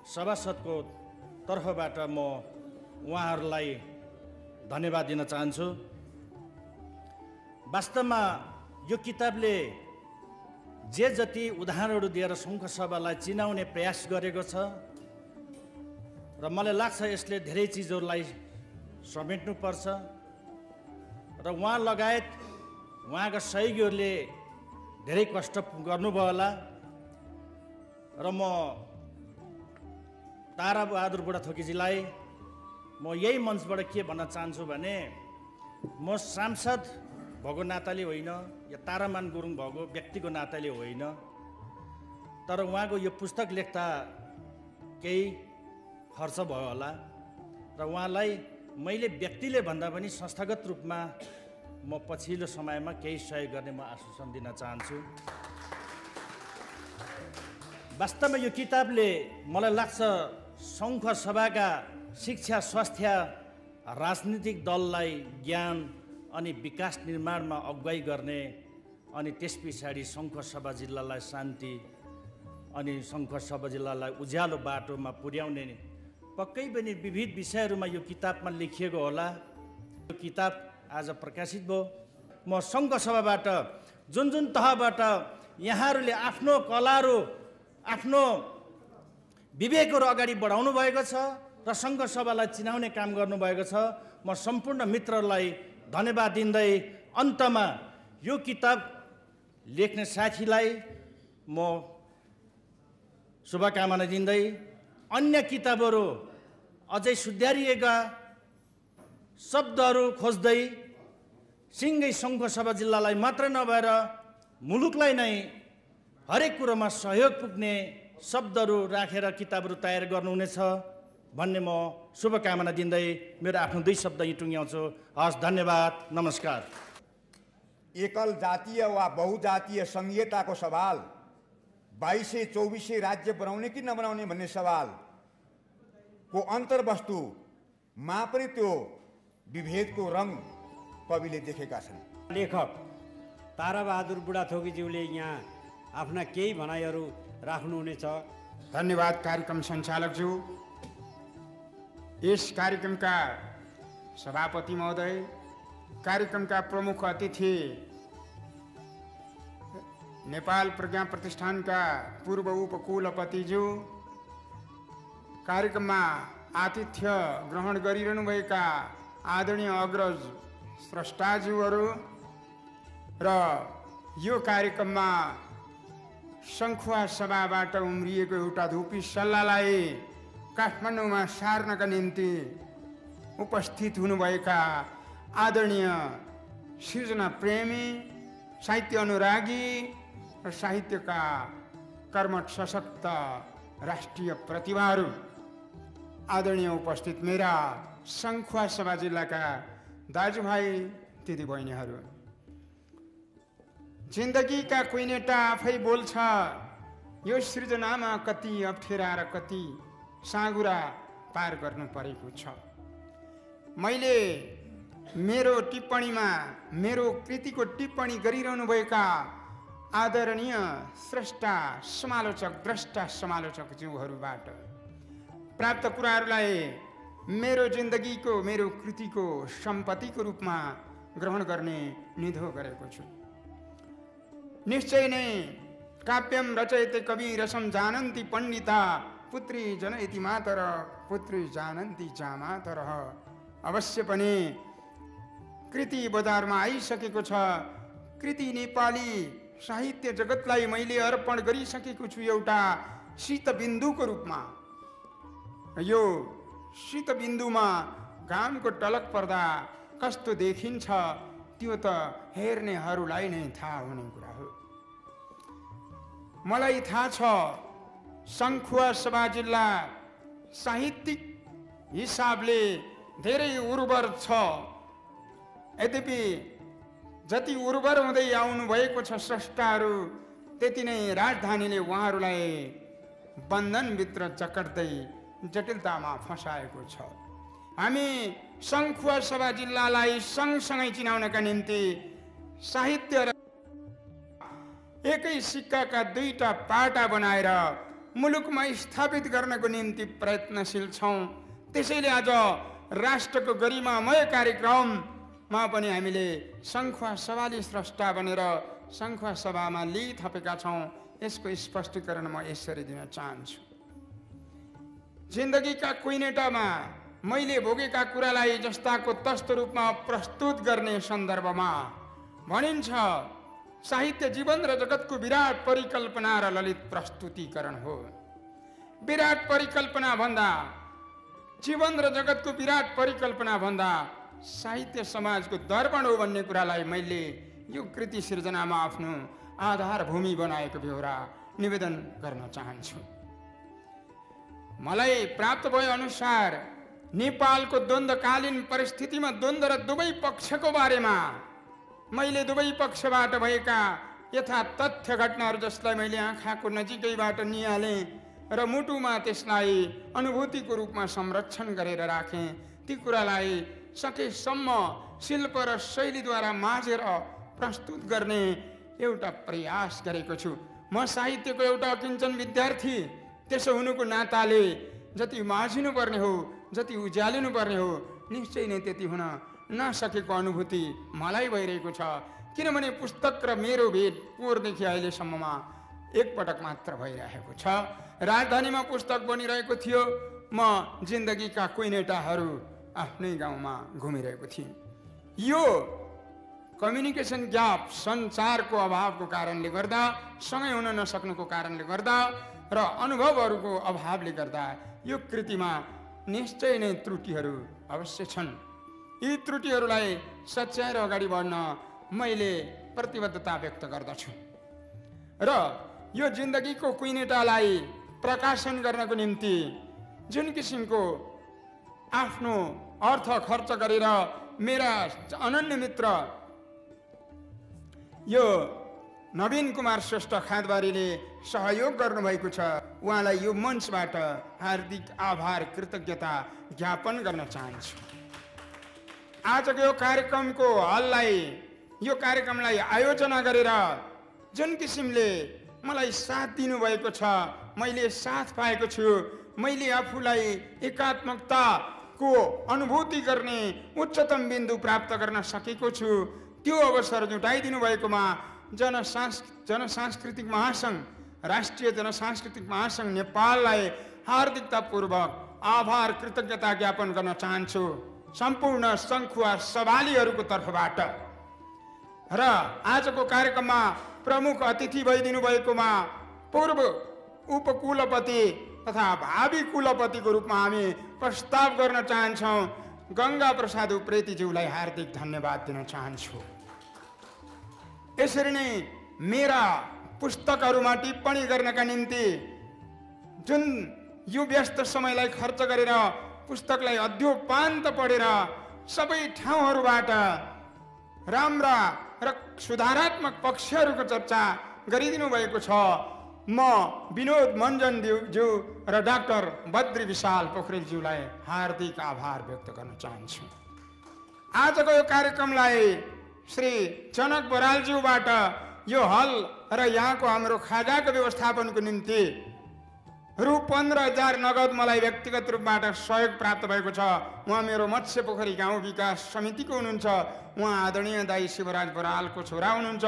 सभासदको तर्फबाट म उहाँहरूलाई धन्यवाद दिन चाहन्छु। वास्तवमा यो किताबले जे जति उदाहरणहरू दिएर सङ्घ सभालाई चिनाउने प्रयास गरेको छ र मलाई लाग्छ यसले धेरै चिजहरूलाई समेट्नुपर्छ र उहाँ लगायत उहाँका सहयोगीहरूले धेरै कष्ट गर्नुभयो होला र म ताराबहादुर बुढाथोकीजीलाई म यही मञ्चबाट के भन्न चाहन्छु भने म सांसद भएको नाताले होइन या तारामान गुरुङ भएको व्यक्तिको नाताले होइन, तर उहाँको यो पुस्तक लेख्दा केही खर्च भयो होला र उहाँलाई मैले व्यक्तिले भन्दा पनि संस्थागत रूपमा म पछिल्लो समयमा केही सहयोग गर्ने म आश्वासन दिन चाहन्छु। वास्तवमा यो किताबले मलाई लाग्छ सङ्घ सभाका शिक्षा, स्वास्थ्य, राजनीतिक दललाई ज्ञान अनि विकास निर्माणमा अगुवाई गर्ने अनि त्यस पछाडि सङ्घ सभा जिल्लालाई शान्ति अनि सङ्घ सभा जिल्लालाई उज्यालो बाटोमा पुर्याउने पक्कै पनि विविध विषयहरूमा यो किताबमा लेखिएको होला। यो किताब आज प्रकाशित भयो। म सङ्घ सभाबाट जुन जुन तहबाट यहाँहरूले आफ्नो कलाहरू, आफ्नो विवेकहरू अगाडि बढाउनु भएको छ र सङ्घ सभालाई चिनाउने काम गर्नुभएको छ, म सम्पूर्ण मित्रहरूलाई धन्यवाद दिँदै अन्तमा यो किताब लेख्ने साथीलाई म शुभकामना दिँदै अन्य किताबहरू अझै सुधारिएका शब्दहरू खोज्दै सिङ्गै सङ्घ सभा जिल्लालाई मात्र नभएर मुलुकलाई नै हरेक कुरोमा सहयोग पुग्ने शब्दहरू राखेर किताबहरू तयार गर्नुहुनेछ भन्ने म शुभकामना दिँदै मेरो आफ्नो 2 शब्द यहीँ टुङ्ग्याउँछु। हस्, धन्यवाद, नमस्कार। एकल जातीय वा बहुजातीय सङ्घीयताको सवाल, 2224 राज्य बनाउने कि नबनाउने भन्ने सवालको अन्तर्वस्तुमा पनि त्यो विभेदको रङ कविले देखेका छन्। लेखक ताराबहादुर बुढाथोकीज्यूले यहाँ आफ्ना केही भनाइहरू राख्नुहुनेछ। धन्यवाद कार्यक्रम सञ्चालकज्यू, यस कार्यक्रमका सभापति महोदय, कार्यक्रमका प्रमुख अतिथि, नेपाल प्रज्ञा प्रतिष्ठानका पूर्व उपकुलपतिज्यू, कार्यक्रममा आतिथ्य ग्रहण गरिरहनुभएका आदरणीय अग्रज स्रष्टाज्यूहरू र यो कार्यक्रममा सङ्खुवा सभाबाट उम्रिएको एउटा धुपी सल्लाहलाई काठमाडौँमा सार्नका निम्ति उपस्थित हुनुभएका आदरणीय सृजना प्रेमी, साहित्य अनुरागी र साहित्यका कर्मठ सशक्त राष्ट्रिय प्रतिभाहरू, आदरणीय उपस्थित मेरा सङ्खुवा सभा जिल्लाका दाजुभाइ दिदीबहिनीहरू, जिन्दगीका कुइनेटा आफै बोल्छ, यो सृजनामा कति अप्ठ्यारा र कति साँगुरा पार गर्नु परेको छ। मैले मेरो टिप्पणीमा मेरो कृतिको टिप्पणी गरिरहनुभएका आदरणीय स्रष्टा समालोचक द्रष्टा समालोचक ज्यूहरूबाट प्राप्त कुराहरूलाई मेरो जिन्दगीको मेरो कृतिको सम्पत्तिको रूपमा ग्रहण गर्ने निधो गरेको छु। निश्चय नै काव्यम रचयते कवि रसम जानन्ति पण्डिता पुत्री जनयति मातर पुत्री जानन्ति जामातर। अवश्य पनि कृति बजारमा आइसकेको छ। कृति नेपाली साहित्य जगतलाई मैले अर्पण गरिसकेको छु एउटा शीतबिन्दुको रूपमा। यो शीतबिन्दुमा घामको टलक पर्दा कस्तो देखिन्छ त्यो त हेर्नेहरूलाई नै थाहा हुने कुरा हो। मलाई थाहा छ सङ्खुवा सभा जिल्ला साहित्यिक हिसाबले धेरै उर्वर छ। यद्यपि जति उर्वर हुँदै आउनु भएको छ स्रष्टाहरू, त्यति नै राजधानीले उहाँहरूलाई बन्धनभित्र जकड्दै जटिलतामा फसाएको छ। हामी सङ्खुवा सभा जिल्लालाई सँगसँगै चिनाउनका निम्ति साहित्य र एकै सिक्काका दुईटा पाटा बनाएर मुलुकमा स्थापित गर्नको निम्ति प्रयत्नशील छौँ। त्यसैले आज राष्ट्रको गरिमामय कार्यक्रममा पनि हामीले सङ्खुवा सभाले स्रष्टा बनेर सङ्खुवा सभामा लिइथपेका छौँ। यसको स्पष्टीकरण म यसरी दिन चाहन्छु। जिन्दगीका कुइनेटामा मैले भोगेका कुरालाई जस्ताको तस्तो रूपमा प्रस्तुत गर्ने सन्दर्भमा भनिन्छ साहित्य जीवन र जगतको विराट परिकल्पना र ललित प्रस्तुतिकरण हो। विराट परिकल्पना भन्दा, जीवन र जगतको विराट परिकल्पना भन्दा साहित्य समाजको दर्पण हो भन्ने कुरालाई मैले यो कृति सिर्जनामा आफ्नो आधार भूमि बनाएको बेहोरा निवेदन गर्न चाहन्छु। मलाई प्राप्त भए अनुसार नेपालको द्वन्द्वकालीन परिस्थितिमा द्वन्द्व र दुवै पक्षको बारेमा मैले दुवै पक्षबाट भएका यथा तथ्य घटनाहरू जसलाई मैले आँखाको नजिकैबाट निहालेँ र मुटुमा त्यसलाई अनुभूतिको रूपमा संरक्षण गरेर राखेँ, ती कुरालाई सकेसम्म शिल्प र शैलीद्वारा माझेर प्रस्तुत गर्ने एउटा प्रयास गरेको छु। म साहित्यको एउटा किञ्चन विद्यार्थी, त्यसो हुनुको नाताले जति माझिनु पर्ने हो, जति उज्यालिनु पर्ने हो, निश्चय नै त्यति हुन नसकेको अनुभूति मलाई भइरहेको छ। किनभने पुस्तक र मेरो भेट पोहोरदेखि अहिलेसम्ममा एकपटक मात्र भइरहेको छ। राजधानीमा पुस्तक बनिरहेको थियो, म जिन्दगीका कुइनेटाहरू आफ्नै गाउँमा घुमिरहेको थिएँ। यो कम्युनिकेसन ग्याप, सञ्चारको अभावको कारणले गर्दा, सँगै हुन नसक्नुको कारणले गर्दा र अनुभवहरूको अभावले गर्दा यो कृतिमा निश्चय नै त्रुटिहरू अवश्य छन्। यी त्रुटिहरूलाई सच्याएर अगाडि बढ्न मैले प्रतिबद्धता व्यक्त गर्दछु र यो जिन्दगीको कुइनेटालाई प्रकाशन गर्नको निम्ति जुन किसिमको आफ्नो अर्थ खर्च गरेर मेरा अनन्य मित्र यो नवीन कुमार श्रेष्ठ खादबारीले सहयोग गर्नुभएको छ, उहाँलाई यो मञ्चबाट हार्दिक आभार कृतज्ञता ज्ञापन गर्न चाहन्छु। आजको यो कार्यक्रमको हललाई, यो कार्यक्रमलाई आयोजना गरेर जुन किसिमले मलाई साथ दिनुभएको छ, मैले साथ पाएको छु, मैले आफूलाई एकात्मकताको अनुभूति गर्ने उच्चतम बिन्दु प्राप्त गर्न सकेको छु, त्यो अवसर जुटाइदिनु भएकोमा जनसांस्कृतिक महासङ्घ, राष्ट्रिय जनसांस्कृतिक महासङ्घ नेपाललाई हार्दिकतापूर्वक आभार कृतज्ञता ज्ञापन गर्न चाहन्छु सम्पूर्ण सङ्खुवा सभालीहरूको तर्फबाट। र आजको कार्यक्रममा प्रमुख अतिथि भइदिनु भएकोमा पूर्व उपकुलपति तथा भावी कुलपतिको रूपमा हामी प्रस्ताव गर्न चाहन्छौँ। गङ्गा प्रसाद उप्रेतीज्यूलाई हार्दिक धन्यवाद दिन चाहन्छु। यसरी नै मेरा पुस्तकहरूमा टिप्पणी गर्नका निम्ति जुन यो व्यस्त समयलाई खर्च गरेर पुस्तकलाई अध्योपान्त पढेर सबै ठाउँहरूबाट राम्रा र सुधारात्मक पक्षहरूको चर्चा गरिदिनु भएको छ। म विनोद मञ्जनज्यू र डाक्टर बद्री विशाल पोखरेलज्यूलाई हार्दिक आभार व्यक्त गर्न चाहन्छु। आजको यो कार्यक्रमलाई श्री जनक बरालज्यूबाट यो हल र यहाँको हाम्रो खाजाको व्यवस्थापनको निम्ति रु 15,000 नगद मलाई व्यक्तिगत रूपबाट सहयोग प्राप्त भएको छ। उहाँ मेरो मत्स्य पोखरी गाउँ विकास समितिको हुनुहुन्छ। उहाँ आदरणीय दाई शिवराज बरालको छोरा हुनुहुन्छ।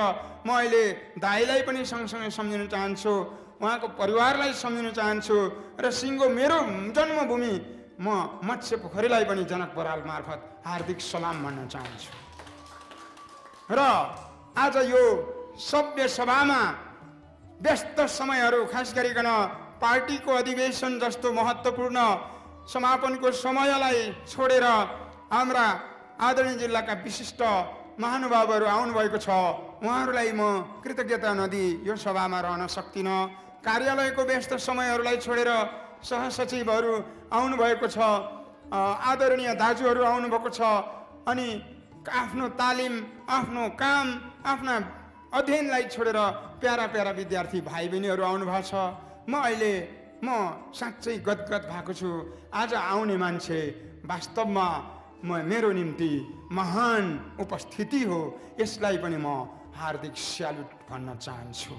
म अहिले दाईलाई पनि सँगसँगै सम्झिन चाहन्छु, उहाँको परिवारलाई सम्झिन चाहन्छु र सिङ्गो मेरो जन्मभूमि म मत्स्य पोखरीलाई पनि जनक बराल मार्फत हार्दिक सलाम भन्न चाहन्छु। र आज यो सभ्य सभामा व्यस्त समयहरू खास गरिकन पार्टीको अधिवेशन जस्तो महत्त्वपूर्ण समापनको समयलाई छोडेर हाम्रा आदरणीय जिल्लाका विशिष्ट महानुभावहरू आउनुभएको छ। उहाँहरूलाई म कृतज्ञता नदिई यो सभामा रहन सक्दिनँ। कार्यालयको व्यस्त समयहरूलाई छोडेर सहसचिवहरू आउनुभएको छ, आदरणीय दाजुहरू आउनुभएको छ, अनि आफ्नो तालिम, आफ्नो काम, आफ्ना अध्ययनलाई छोडेर प्यारा प्यारा विद्यार्थी भाइ बहिनीहरू आउनुभएको छ। म साँच्चै गदगद भएको छु। आज आउने मान्छे वास्तवमा मेरो निम्ति महान उपस्थिति हो। यसलाई पनि म हार्दिक स्यालुट भन्न चाहन्छु।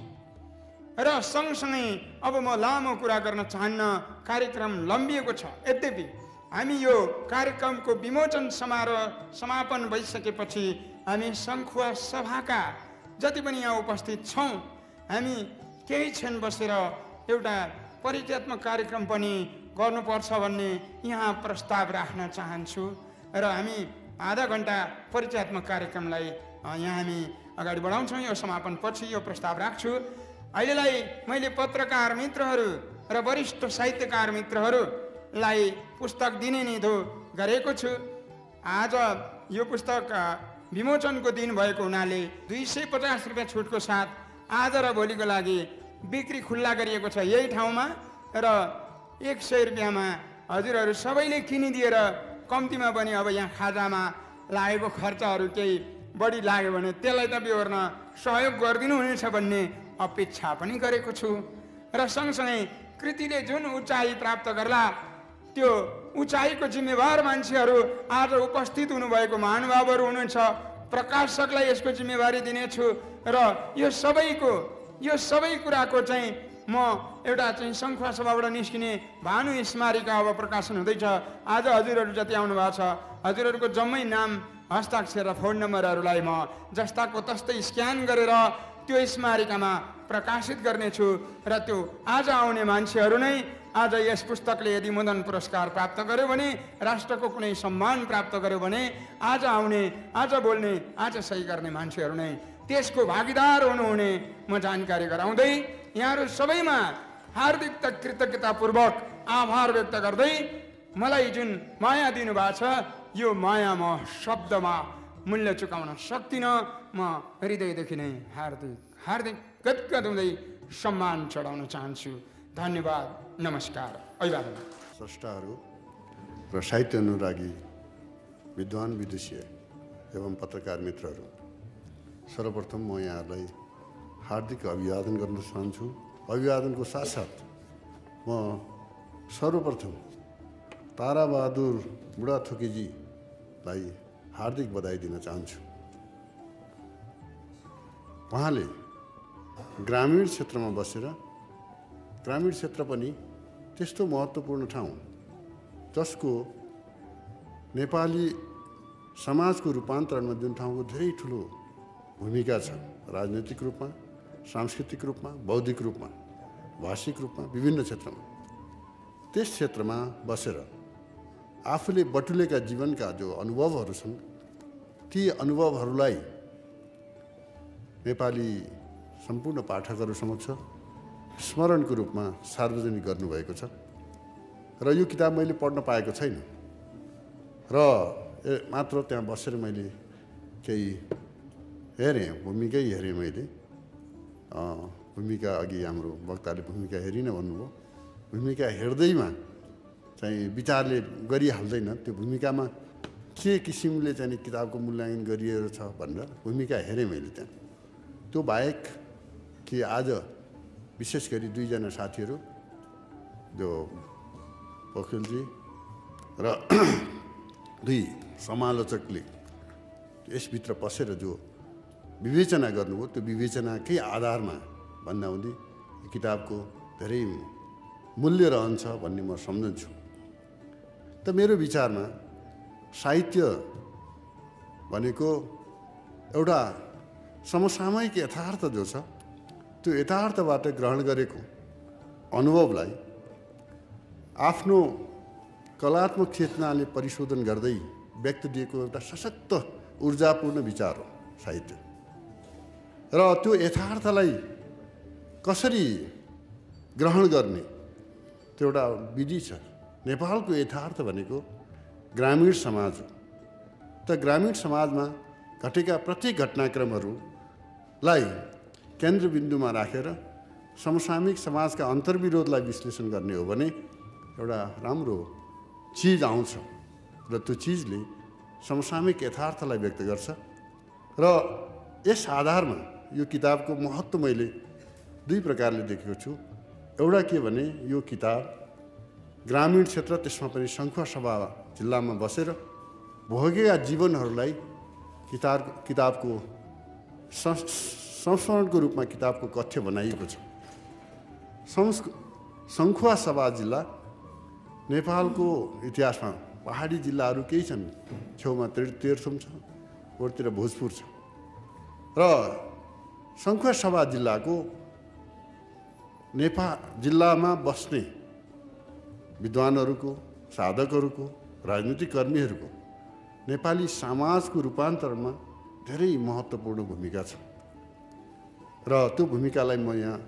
र सँगसँगै अब म लामो कुरा गर्न चाहन्न, कार्यक्रम लम्बिएको छ। यद्यपि हामी यो कार्यक्रमको विमोचन समारोह समापन भइसकेपछि हामी सङ्खुवा सभाका जति पनि यहाँ उपस्थित छौँ, हामी केही क्षण बसेर एउटा परिचयात्मक कार्यक्रम पनि गर्नुपर्छ भन्ने यहाँ प्रस्ताव राख्न चाहन्छु। र हामी आधा घन्टा परिचयात्मक कार्यक्रमलाई यहाँ हामी अगाडि बढाउँछौँ। यो समापन पछि यो प्रस्ताव राख्छु। अहिलेलाई मैले पत्रकार मित्रहरू र वरिष्ठ साहित्यकार मित्रहरूलाई पुस्तक दिने निधो गरेको छु। आज यो पुस्तक विमोचनको दिन भएको हुनाले 250 रुपियाँ छुटको साथ आज र भोलिको लागि बिक्री खुल्ला गरिएको छ यही ठाउँमा। र 100 रुपियाँमा हजुरहरू सबैले किनिदिएर कम्तीमा पनि अब यहाँ खाजामा लागेको खर्चहरू केही बढी लाग्यो भने त्यसलाई त बेहोर्न सहयोग गरिदिनु हुनेछ भन्ने अपेक्षा पनि गरेको छु। र सँगसँगै कृतिले जुन उचाइ प्राप्त गर्ला त्यो उचाइको जिम्मेवार मान्छेहरू आज उपस्थित हुनुभएको महानुभावहरू हुनुहुन्छ। प्रकाशकलाई यसको जिम्मेवारी दिनेछु। र यो सबै कुराको चाहिँ म एउटा चाहिँ सङ्खुवा सभाबाट निस्किने भानु स्मारिका अब प्रकाशन हुँदैछ। आज हजुरहरू जति आउनु भएको छ हजुरहरूको जम्मै नाम, हस्ताक्षर र फोन नम्बरहरूलाई म जस्ताको तस्तै स्क्यान गरेर त्यो स्मारिकामा प्रकाशित गर्नेछु। र त्यो आज आउने मान्छेहरू नै आज यस पुस्तकले यदि मदन पुरस्कार प्राप्त गर्यो भने, राष्ट्रको कुनै सम्मान प्राप्त गर्यो भने आज आउने, आज बोल्ने, आज सही गर्ने मान्छेहरू नै त्यसको भागीदार हुनुहुने म जानकारी गराउँदै यहाँहरू सबैमा हार्दिक कृतज्ञतापूर्वक आभार व्यक्त गर्दै मलाई जुन माया दिनुभएको छ यो माया म शब्दमा मूल्य चुकाउन सक्दिनँ। म हृदयदेखि नै हार्दिक गदगद हुँदै सम्मान चढाउन चाहन्छु। धन्यवाद, नमस्कार, अभिवादन। स्रष्टाहरू र साहित्य अनुरागी विद्वान विदुषीय एवं पत्रकार मित्रहरू, सर्वप्रथम म यहाँहरूलाई हार्दिक अभिवादन गर्न चाहन्छु। अभिवादनको साथसाथ म सर्वप्रथम ताराबहादुर बुढाथोकीजीलाई हार्दिक बधाई दिन चाहन्छु। उहाँले ग्रामीण क्षेत्रमा बसेर, ग्रामीण क्षेत्र पनि त्यस्तो महत्त्वपूर्ण ठाउँ जसको नेपाली समाजको रूपान्तरणमा जुन ठाउँको धेरै ठुलो भूमिका छ, राजनैतिक रूपमा, सांस्कृतिक रूपमा, बौद्धिक रूपमा, भाषिक रूपमा, विभिन्न क्षेत्रमा, त्यस क्षेत्रमा बसेर आफूले बटुलेका जीवनका जो अनुभवहरू छन् ती अनुभवहरूलाई नेपाली सम्पूर्ण पाठकहरू समक्ष स्मरणको रूपमा सार्वजनिक गर्नुभएको छ र यो किताब मैले पढ्न पाएको छैन र मात्र त्यहाँ बसेर मैले केही हेरेँ, भूमिकै हेरेँ मैले। भूमिका अघि हाम्रो वक्ताले भूमिका हेरिन भन्नुभयो। भूमिका हेर्दैमा चाहिँ विचारले गरिहाल्दैन, त्यो भूमिकामा के किसिमले चाहिँ किताबको मूल्याङ्कन गरिएको छ भनेर भूमिका हेरेँ मैले त्यहाँ। त्यो बाहेक कि आज विशेष गरी दुईजना साथीहरू जो पोखरेलजी र दुई समालोचकले यसभित्र पसेर जो विवेचना गर्नुभयो त्यो विवेचनाकै आधारमा भन्दा हुँदै किताबको धेरै मूल्य रहन्छ भन्ने म सम्झन्छु। त मेरो विचारमा साहित्य भनेको एउटा समसामयिक यथार्थ जो छ त्यो यथार्थबाट ग्रहण गरेको अनुभवलाई आफ्नो कलात्मक चेतनाले परिशोधन गर्दै व्यक्त दिएको एउटा सशक्त ऊर्जापूर्ण विचार हो साहित्य। र त्यो यथार्थलाई कसरी ग्रहण गर्ने त्यो एउटा विधि छ। नेपालको यथार्थ भनेको ग्रामीण समाज हो। त ग्रामीण समाजमा घटेका प्रत्येक घटनाक्रमहरूलाई केन्द्रबिन्दुमा राखेर समसामयिक समाजका अन्तर्विरोधलाई विश्लेषण गर्ने हो भने एउटा राम्रो चिज आउँछ र त्यो चिजले समसामयिक यथार्थलाई व्यक्त गर्छ। र यस आधारमा यो किताबको महत्त्व मैले दुई प्रकारले देखेको छु। एउटा के भने यो किताब ग्रामीण क्षेत्र त्यसमा पनि सङ्खुवासभा जिल्लामा बसेर भोगेका जीवनहरूलाई किताबको संस्मरणको रूपमा किताबको कथ्य बनाइएको छ। सङ्खुवासभा जिल्ला नेपालको इतिहासमा पहाडी जिल्लाहरू केही छन्, छेउमा तेह्रथुम छ, ओरतिर भोजपुर छ र सङ्खुवासभा जिल्लाको नेपाल जिल्लामा बस्ने विद्वानहरूको, साधकहरूको, राजनीतिक कर्मीहरूको नेपाली समाजको रूपान्तरणमा धेरै महत्त्वपूर्ण भूमिका छ र त्यो भूमिकालाई म यहाँ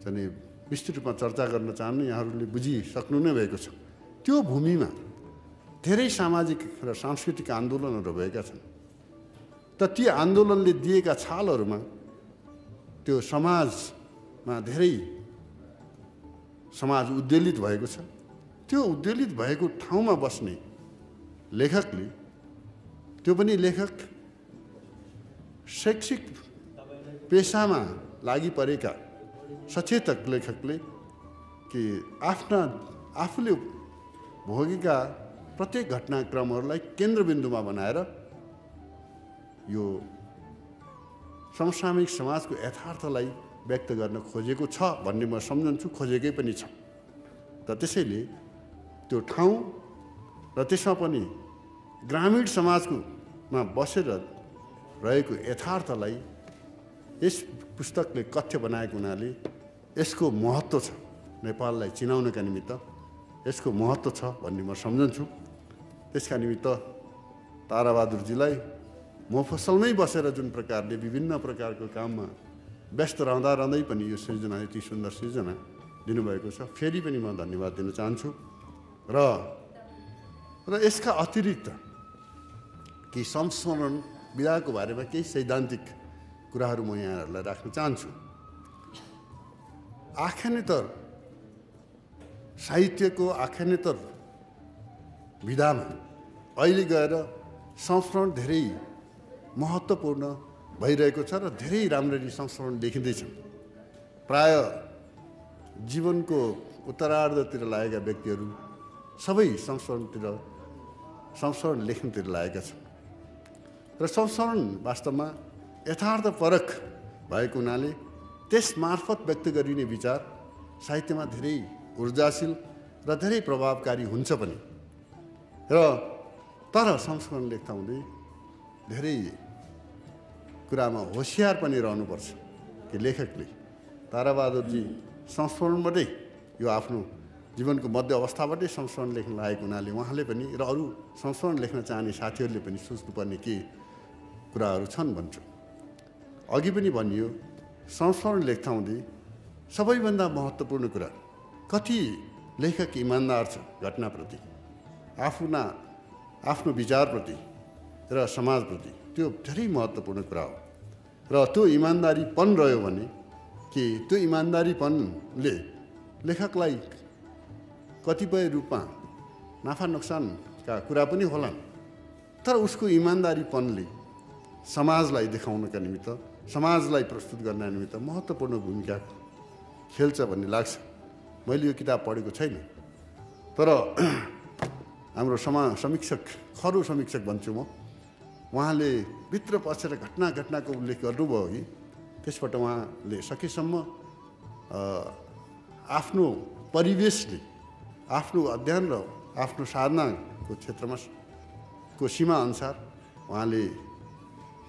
चाहिँ विस्तृत रूपमा चर्चा गर्न चाहन्न, यहाँहरूले बुझिसक्नु नै भएको छ। त्यो भूमिमा धेरै सामाजिक र सांस्कृतिक आन्दोलनहरू भएका छन्। त ती आन्दोलनले दिएका छालहरूमा त्यो समाजमा धेरै समाज उद्वेलित भएको छ। त्यो उद्वेलित भएको ठाउँमा बस्ने लेखकले, त्यो पनि लेखक शैक्षिक पेसामा लागि परेका सचेतक लेखकले कि आफूले भोगेका प्रत्येक घटनाक्रमहरूलाई केन्द्रबिन्दुमा बनाएर यो समसामयिक समाजको यथार्थलाई व्यक्त गर्न खोजेको छ भन्ने म सम्झन्छु, खोजेकै पनि छ। त त्यसैले त्यो ठाउँ र त्यसमा पनि ग्रामीण समाजमा बसेर रहेको यथार्थलाई यस पुस्तकले कथ्य बनाएको हुनाले यसको महत्त्व छ। नेपाललाई चिनाउनका निमित्त यसको महत्त्व छ भन्ने म सम्झन्छु। त्यसका निमित्त ताराबहादुरजीलाई मफसलमै बसेर जुन प्रकारले विभिन्न प्रकारको काममा व्यस्त रहँदै पनि यो सृजना, यति सुन्दर सृजना दिनुभएको छ, फेरि पनि म धन्यवाद दिन चाहन्छु। र यसका अतिरिक्त कि संस्मरण विधाको बारेमा केही सैद्धान्तिक कुराहरू म यहाँहरूलाई राख्न चाहन्छु। आख्यानेतर साहित्यको आख्यानेतर विधामा अहिले गएर संस्मरण धेरै महत्त्वपूर्ण भइरहेको छ र धेरै राम्ररी संस्मरण लेखिँदैछन्। प्राय जीवनको उत्तरार्धतिर लागेका व्यक्तिहरू सबै संस्मरण लेख्नतिर लागेका छन् र संस्मरण वास्तवमा यथार्थपरक भएको हुनाले त्यस मार्फत व्यक्त गरिने विचार साहित्यमा धेरै ऊर्जाशील र धेरै प्रभावकारी हुन्छ पनि। र तर संस्मरण लेख्दा हुँदै धेरै कुरामा होसियार पनि रहनुपर्छ कि लेखकले, ताराबहादुरजी संस्मरणबाटै यो आफ्नो जीवनको मध्य अवस्थाबाटै संस्मरण लेख्न लागेको हुनाले उहाँले पनि र अरू संस्मरण लेख्न चाहने साथीहरूले पनि सोच्नुपर्ने के कुराहरू छन् भन्छु। अघि पनि भनियो संस्मरण लेख्दा हुँदै सबैभन्दा महत्त्वपूर्ण कुरा कति लेखक इमान्दार छ घटनाप्रति, आफ्नो विचारप्रति र समाजप्रति, त्यो धेरै महत्त्वपूर्ण कुरा हो। र त्यो इमान्दारीपन रह्यो भने कि त्यो इमान्दारीपनले लेखकलाई कतिपय रूपमा नाफा नोक्सानका कुरा पनि होलान्, तर उसको इमान्दारीपनले समाजलाई देखाउनका निमित्त, समाजलाई प्रस्तुत गर्ने निमित्त महत्त्वपूर्ण भूमिका खेल्छ भन्ने लाग्छ। मैले यो किताब पढेको छैन, तर हाम्रो समीक्षक, खरो समीक्षक भन्छु म, उहाँले भित्र पसेर घटनाको उल्लेख गर्नुभयो कि त्यसबाट उहाँले सकेसम्म आफ्नो परिवेशले, आफ्नो अध्ययन र आफ्नो साधनाको क्षेत्रमा को सीमा अनुसार उहाँले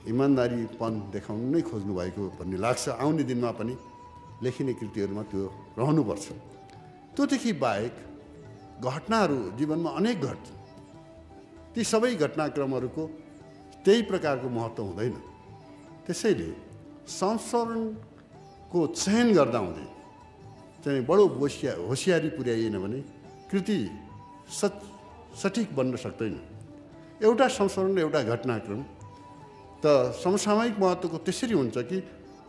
इमान्दारीपन देखाउनु नै खोज्नु भएको भन्ने लाग्छ। आउने दिनमा पनि लेखिने कृतिहरूमा त्यो रहनुपर्छ। त्योदेखि बाहेक घटनाहरू जीवनमा अनेक घट्छन्, ती सबै घटनाक्रमहरूको त्यही प्रकारको महत्त्व हुँदैन। त्यसैले संस्मरणको चयन गर्दा हुँदै चाहिँ बडो होसियारी पुर्याइएन भने कृति सठिक बन्न सक्दैन। एउटा संस्मरण, एउटा घटनाक्रम त समसामयिक महत्त्वको त्यसरी हुन्छ कि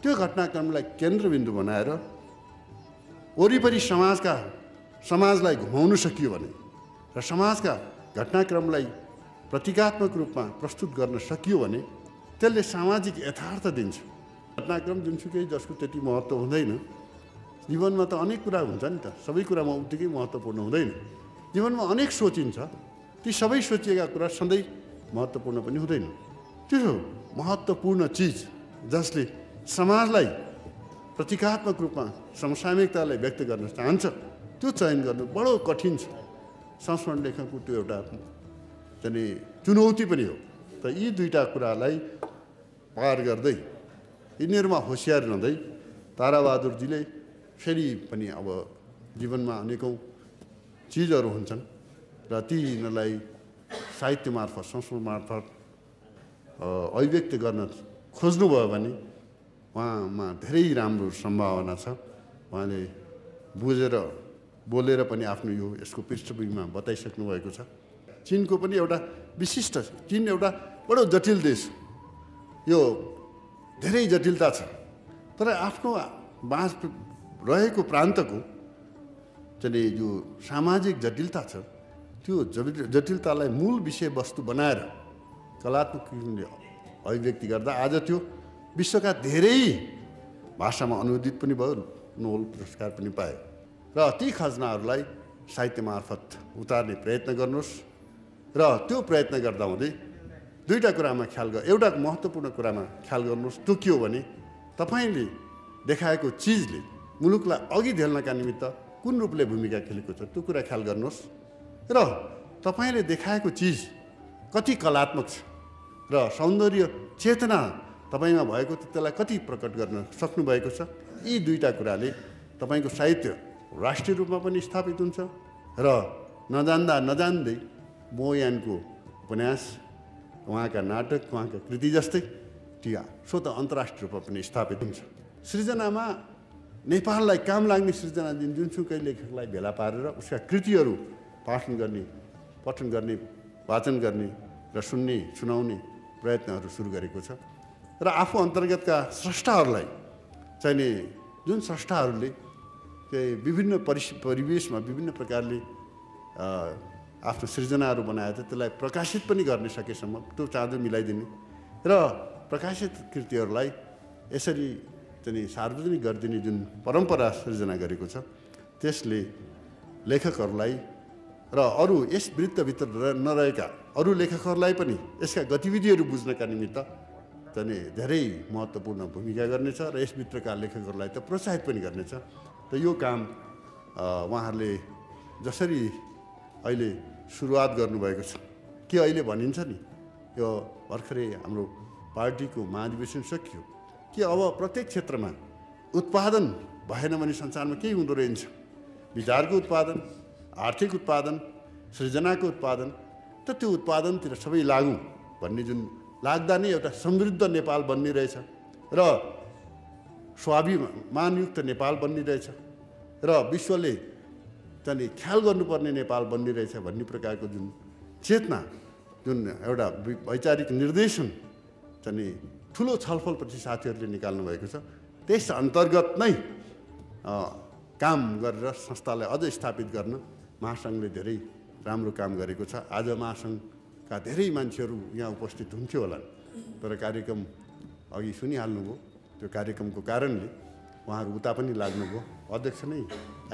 त्यो घटनाक्रमलाई केन्द्रबिन्दु बनाएर वरिपरि समाजलाई घुमाउन सकियो भने र समाजका घटनाक्रमलाई प्रतीकात्मक रूपमा प्रस्तुत गर्न सकियो भने त्यसले सामाजिक यथार्थ दिन्छ। घटनाक्रम जुनसुकै जसको त्यति महत्त्व हुँदैन, जीवनमा त अनेक कुरा हुन्छ नि त, सबै कुरामा उत्तिकै महत्त्वपूर्ण हुँदैन। जीवनमा अनेक सोचिन्छ, ती सबै सोचिएका कुरा सधैँ महत्त्वपूर्ण पनि हुँदैन। त्यो महत्त्वपूर्ण चिज जसले समाजलाई प्रतीकात्मक रूपमा समसामयिकतालाई व्यक्त गर्न चाहन्छ, त्यो चयन गर्नु बडो कठिन छ। संस्मरण लेखनको त्यो एउटा चाहिँ चुनौती पनि हो। त यी दुईटा कुरालाई पार गर्दै, यिनीहरूमा होसियार रहँदै ताराबहादुरजीले फेरि पनि अब जीवनमा अनेकौँ चिजहरू हुन्छन् र तीलाई साहित्य मार्फत, संस्मरण मार्फत अभिव्यक्त गर्न खोज्नुभयो भने उहाँमा धेरै राम्रो सम्भावना छ। उहाँले बुझेर बोलेर पनि आफ्नो यसको पृष्ठभूमिमा बताइसक्नु भएको छ। चीनको पनि एउटा विशिष्ट, चीन एउटा बडो जटिल देश, यो धेरै जटिलता छ, तर आफ्नो बाँच रहेको प्रान्तको चाहिँ यो सामाजिक जटिलता छ, त्यो जटिलतालाई मूल विषयवस्तु बनाएर कलात्मक अभिव्यक्ति गर्दा आज त्यो विश्वका धेरै भाषामा अनुदित पनि भयो, नोबेल पुरस्कार पनि पायो। र ती खजनाहरूलाई साहित्य मार्फत उतार्ने प्रयत्न गर्नुहोस् र त्यो प्रयत्न गर्दा हुँदै दुईवटा कुरामा एउटा महत्त्वपूर्ण कुरामा ख्याल गर्नुहोस्। त्यो के हो भने तपाईँले देखाएको चिजले मुलुकलाई अघि ढेल्नका निमित्त कुन रूपले भूमिका खेलेको छ, त्यो कुरा ख्याल गर्नुहोस्। र तपाईँले देखाएको चिज कति कलात्मक छ र सौन्दर्य चेतना तपाईँमा भएको त्यसलाई कति प्रकट गर्न सक्नुभएको छ, यी दुईवटा कुराले तपाईँको साहित्य राष्ट्रिय रूपमा पनि स्थापित हुन्छ र नजान्दै मोयानको उपन्यास, उहाँका नाटक, उहाँका कृति जस्तै ती स्वतः अन्तर्राष्ट्रिय रूपमा पनि स्थापित हुन्छ। सृजनामा नेपाललाई काम लाग्ने सृजना जुनसुकै लेखकलाई भेला पारेर उसका कृतिहरू पठन गर्ने, वाचन गर्ने र सुनाउने प्रयत्नहरू सुरु गरेको छ। र आफू अन्तर्गतका स्रष्टाहरूलाई चाहिने जुन स्रष्टाहरूले विभिन्न परिवेशमा विभिन्न प्रकारले आफ्नो सृजनाहरू बनाएर त्यसलाई प्रकाशित पनि गर्ने सकेसम्म त्यो चाँजो मिलाइदिने र प्रकाशित कृतिहरूलाई यसरी चाहिँ सार्वजनिक गरिदिने जुन परम्परा सृजना गरेको छ, त्यसले लेखकहरूलाई र अरू यस वृत्तभित्र नरहेका अरू लेखकहरूलाई पनि यसका गतिविधिहरू बुझ्नका निमित्त चाहिँ धेरै महत्त्वपूर्ण भूमिका गर्नेछ र यसभित्रका लेखकहरूलाई त प्रोत्साहित पनि गर्नेछ। त यो काम उहाँहरूले जसरी अहिले सुरुवात गर्नुभएको छ, के अहिले भनिन्छ नि यो भर्खरै हाम्रो पार्टीको महाधिवेशन सकियो कि अब प्रत्येक क्षेत्रमा उत्पादन भएन भने संसारमा केही हुँदो रहेछ। विचारको उत्पादन, आर्थिक उत्पादन, सृजनाको उत्पादन, त त्यो उत्पादनतिर सबै लागौँ भन्ने जुन लाग्दा नै एउटा समृद्ध नेपाल बन्ने रहेछ। र स्वाभिमानयुक्त नेपाल बन्निरहेछ र विश्वले चाहिँ ख्याल गर्नुपर्ने नेपाल बन्निरहेछ भन्ने प्रकारको जुन चेतना, जुन एउटा वैचारिक निर्देशन चाहिँ ठुलो छलफलपछि साथीहरूले निकाल्नु भएको छ। त्यस अन्तर्गत नै काम गरेर संस्थालाई अझ स्थापित गर्न महासङ्घले धेरै राम्रो काम गरेको छ। आज महासङ्घका धेरै मान्छेहरू यहाँ उपस्थित हुन्थ्यो होला, तर कार्यक्रम अघि सुनिहाल्नुभयो। त्यो कार्यक्रमको कारणले उहाँहरू उता पनि लाग्नुभयो। अध्यक्ष नै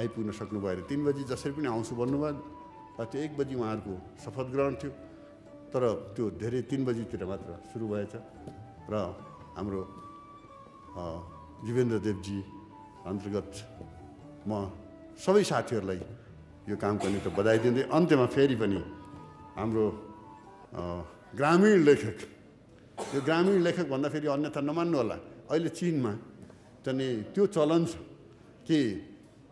आइपुग्न सक्नु भएर 3 बजी जसरी पनि आउँछु भन्नुभयो र त्यो 1 बजी उहाँहरूको शपथ ग्रहण थियो, तर त्यो धेरै 3 बजीतिर मात्र सुरु भएछ। र हाम्रो जीवेन्द्र देवजी अन्तर्गत म सबै साथीहरूलाई यो कामको निम्ति बधाई दिँदै अन्त्यमा फेरि पनि हाम्रो ग्रामीण लेखक, यो ग्रामीण लेखक भन्दाखेरि अन्यथा नमान्नु होला, अहिले चीनमा चाहिँ त्यो चलन छ कि